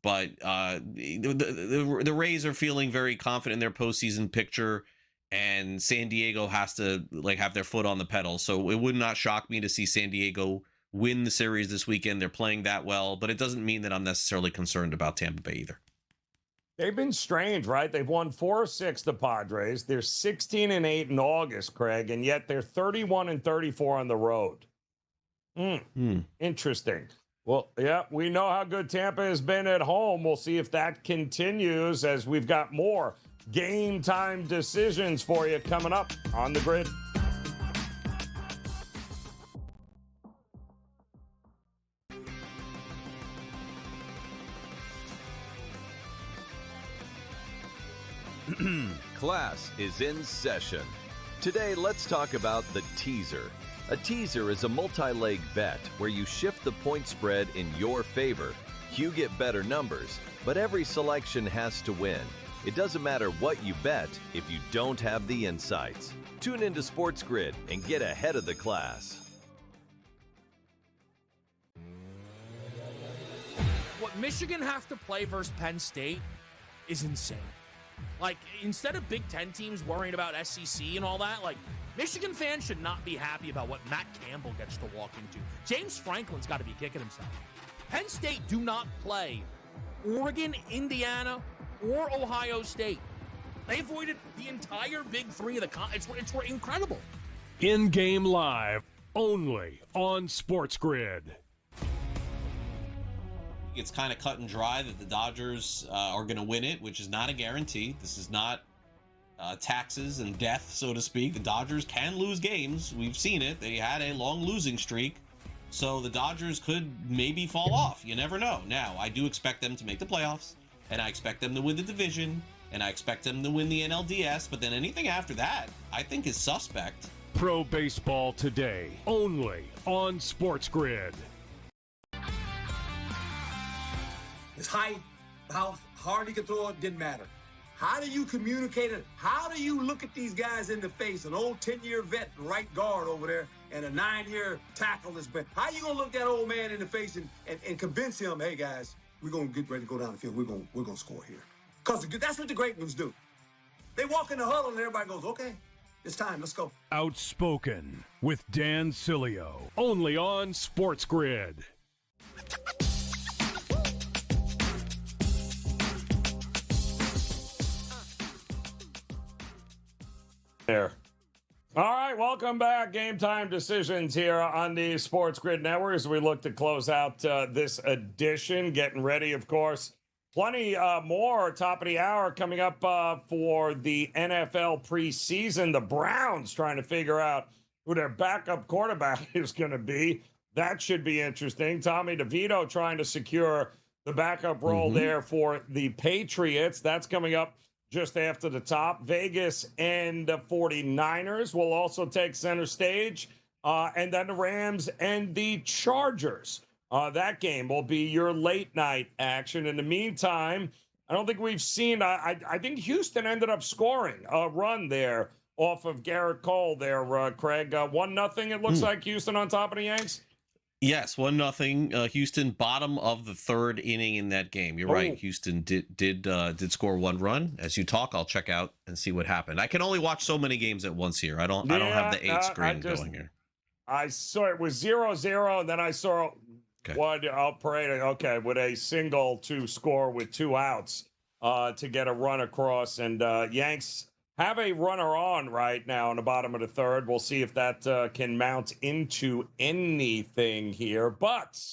But the Rays are feeling very confident in their postseason picture, and San Diego has to have their foot on the pedal. So it would not shock me to see San Diego win the series this weekend. They're playing that well, but it doesn't mean that I'm necessarily concerned about Tampa Bay either. They've been strange, right? They've won 4 of 6, the Padres. They're 16-8 in August, Craig, and yet they're 31-34 on the road. Interesting. Well, we know how good Tampa has been at home. We'll see if that continues as we've got more game time decisions for you coming up on the grid. Class is in session. Today, let's talk about the teaser. A teaser is a multi-leg bet where you shift the point spread in your favor. You get better numbers, but every selection has to win. It doesn't matter what you bet if you don't have the insights. Tune into SportsGrid and get ahead of the class. What Michigan have to play versus Penn State is insane. Instead of Big Ten teams worrying about SEC and all that, Michigan fans should not be happy about what Matt Campbell gets to walk into. James Franklin's got to be kicking himself. Penn State do not play Oregon, Indiana, or Ohio State. They avoided the entire Big Three of the conference. It's incredible. In-game live, only on SportsGrid. It's kind of cut and dry that the Dodgers are going to win it, which is not a guarantee. This is not taxes and death, so to speak. The Dodgers can lose games. We've seen it. They had a long losing streak. So the Dodgers could maybe fall off. You never know. Now, I do expect them to make the playoffs, and I expect them to win the division, and I expect them to win the NLDS. But then anything after that, I think is suspect. Pro Baseball Today, only on SportsGrid. His height, how hard he can throw it, didn't matter. How do you communicate it? How do you look at these guys in the face? An old 10-year vet, right guard over there, and a 9-year tackle that's been. How you gonna look that old man in the face and convince him, hey guys, we're gonna get ready to go down the field. We're gonna score here. Because that's what the great ones do. They walk in the huddle and everybody goes, okay, it's time, let's go. Outspoken with Dan Cilio, only on SportsGrid. There. All right, welcome back. Game time decisions here on the SportsGrid Network as we look to close out this edition. Getting ready, of course. Plenty more top of the hour coming up for the NFL preseason. The Browns trying to figure out who their backup quarterback is going to be. That should be interesting. Tommy DeVito trying to secure the backup role there for the Patriots. That's coming up just after the top. Vegas and the 49ers will also take center stage. And then the Rams and the Chargers. That game will be your late night action. In the meantime, I don't think we've seen, I think Houston ended up scoring a run there off of Garrett Cole there, Craig. 1-0, it looks like Houston on top of the Yanks. Yes, 1-0. Houston, bottom of the third inning in that game. You're right. Houston did score one run. As you talk, I'll check out and see what happened. I can only watch so many games at once here. I don't have the 8 screen going here. I saw it was 0-0, and then I saw one parade. Okay, with a single to score with 2 outs to get a run across, and Yanks have a runner on right now in the bottom of the third. We'll see if that can mount into anything here. But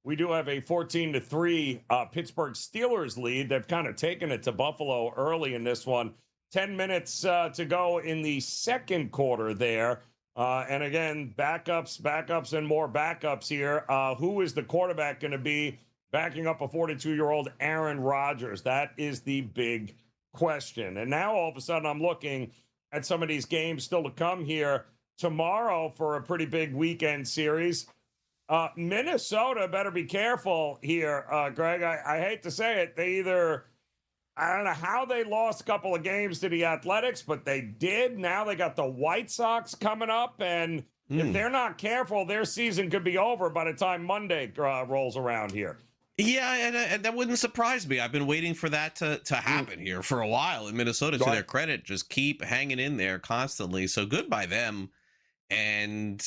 we do have a 14-3 Pittsburgh Steelers lead. They've kind of taken it to Buffalo early in this one. 10 minutes to go in the second quarter there. And again, backups, and more backups here. Who is the quarterback going to be backing up a 42-year-old Aaron Rodgers? That is the big question. And now all of a sudden I'm looking at some of these games still to come here tomorrow for a pretty big weekend series. Minnesota better be careful here, Greg. I hate to say it. They either, I don't know how they lost a couple of games to the Athletics, but they did. Now they got the White Sox coming up, and if they're not careful, their season could be over by the time Monday rolls around here. Yeah, and that wouldn't surprise me. I've been waiting for that to happen here for a while in Minnesota. To their credit, just keep hanging in there constantly. So good by them. And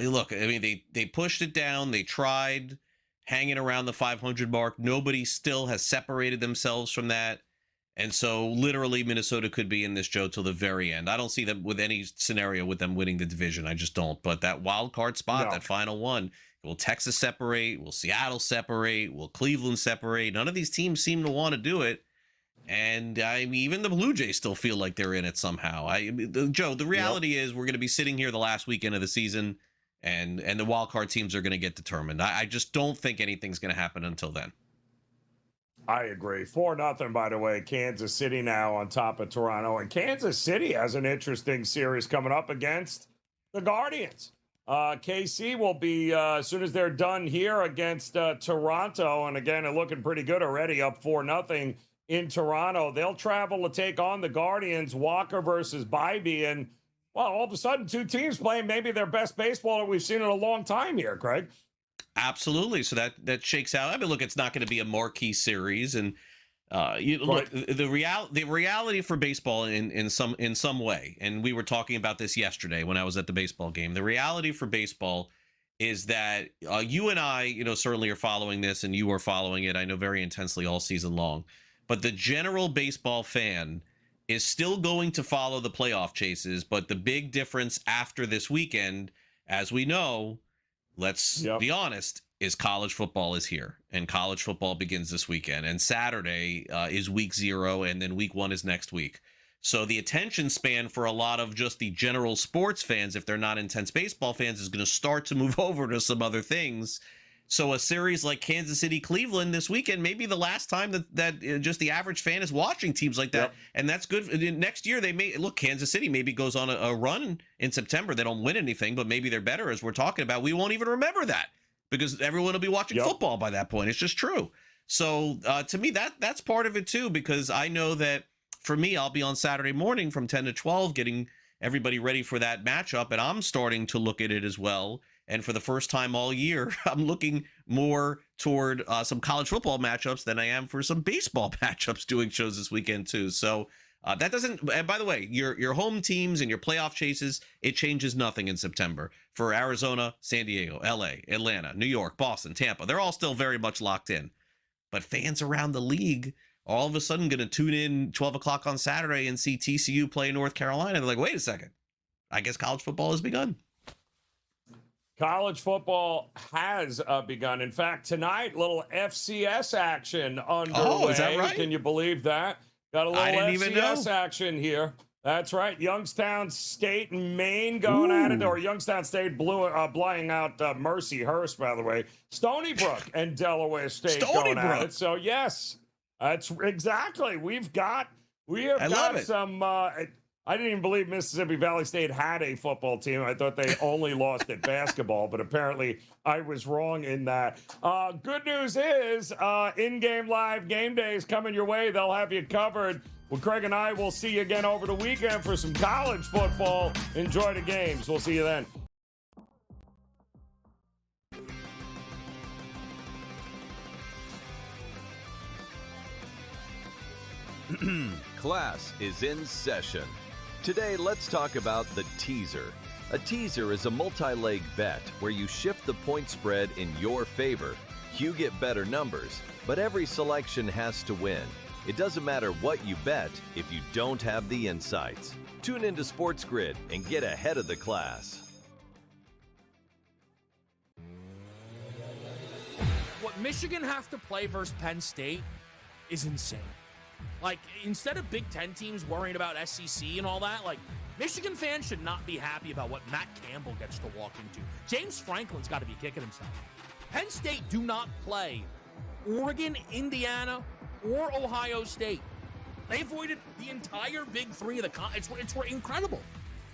look, I mean, they pushed it down. They tried hanging around the 500 mark. Nobody still has separated themselves from that. And so literally Minnesota could be in this, Joe, till the very end. I don't see them with any scenario with them winning the division. I just don't. But that wild card spot, that final one, will Texas separate? Will Seattle separate? Will Cleveland separate? None of these teams seem to want to do it. And I mean, even the Blue Jays still feel like they're in it somehow. Joe, the reality is we're going to be sitting here the last weekend of the season, and the wild card teams are going to get determined. I just don't think anything's going to happen until then. I agree. 4-0, by the way. Kansas City now on top of Toronto. And Kansas City has an interesting series coming up against the Guardians. KC will be, as soon as they're done here, against Toronto. And again, they're looking pretty good already, up 4-0 in Toronto. They'll travel to take on the Guardians, Walker versus Bybee. And, well, all of a sudden, two teams playing maybe their best baseball that we've seen in a long time here, Craig. Absolutely. So that shakes out. I mean, look, it's not going to be a marquee series, and look, the reality for baseball in some way, and we were talking about this yesterday when I was at the baseball game. The reality for baseball is that you and I, certainly are following this, and you are following it, I know, very intensely all season long. But the general baseball fan is still going to follow the playoff chases. But the big difference after this weekend, as we know, let's be honest, is college football is here, and college football begins this weekend, and Saturday is week 0, and then week 1 is next week. So the attention span for a lot of just the general sports fans, if they're not intense baseball fans, is going to start to move over to some other things. So a series like Kansas City, Cleveland this weekend may be the last time that just the average fan is watching teams like that. And that's good. Next year, they may look, Kansas City maybe goes on a run in September. They don't win anything, but maybe they're better, as we're talking about. We won't even remember that because everyone will be watching football by that point. It's just true. So to me, that's part of it too, because I know that for me, I'll be on Saturday morning from 10 to 12 getting everybody ready for that matchup, and I'm starting to look at it as well And for the first time all year, I'm looking more toward some college football matchups than I am for some baseball matchups doing shows this weekend too. So that doesn't, and by the way, your home teams and your playoff chases, it changes nothing in September. For Arizona, San Diego, LA, Atlanta, New York, Boston, Tampa, they're all still very much locked in. But fans around the league are all of a sudden going to tune in 12 o'clock on Saturday and see TCU play North Carolina. They're like, wait a second, I guess college football has begun. College football has begun. In fact, tonight, little FCS action underway. Oh, is that right? Can you believe that? Got a little FCS action here. That's right. Youngstown State and Maine going at it, or Youngstown State blowing out Mercyhurst, by the way. Stony Brook and Delaware State going at it. So, yes, that's exactly. We have got some. I didn't even believe Mississippi Valley State had a football team. I thought they only lost at basketball, but apparently I was wrong in that. Good news is in-game live game days coming your way. They'll have you covered. Well, Craig and I will see you again over the weekend for some college football. Enjoy the games. We'll see you then. Class is in session. Today, let's talk about the teaser. A teaser is a multi-leg bet where you shift the point spread in your favor. You get better numbers, but every selection has to win. It doesn't matter what you bet if you don't have the insights. Tune into SportsGrid and get ahead of the class. What Michigan have to play versus Penn State is insane. Like, instead of Big Ten teams worrying about SEC and all that, like, Michigan fans should not be happy about what Matt Campbell gets to walk into. James Franklin's got to be kicking himself. Penn State do not play Oregon, Indiana, or Ohio State. They avoided the entire Big Three of the it's incredible.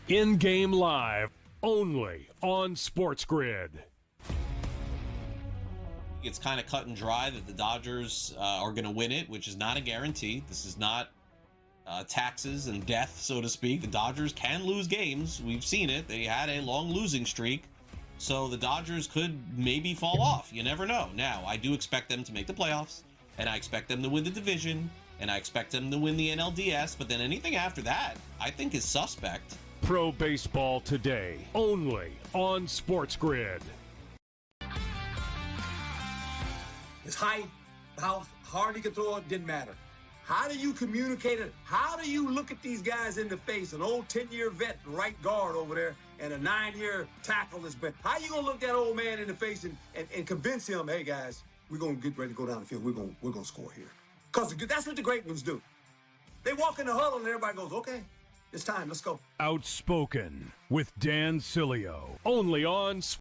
In-game live, only on SportsGrid. It's kind of cut and dry that the Dodgers are going to win it, which is not a guarantee. This is not taxes and death, so to speak. The Dodgers can lose games. We've seen it. They had a long losing streak. So the Dodgers could maybe fall off. You never know. Now, I do expect them to make the playoffs, and I expect them to win the division, and I expect them to win the NLDS. But then anything after that, I think is suspect. Pro Baseball Today, only on SportsGrid. His height, how hard he can throw it, didn't matter. How do you communicate it? How do you look at these guys in the face? An old 10-year vet, right guard over there, and a 9-year tackle that's been. How you gonna look that old man in the face and convince him, hey guys, we're gonna get ready to go down the field. We're gonna score here. Because that's what the great ones do. They walk in the huddle and everybody goes, okay, it's time, let's go. Outspoken with Dan Cilio, only on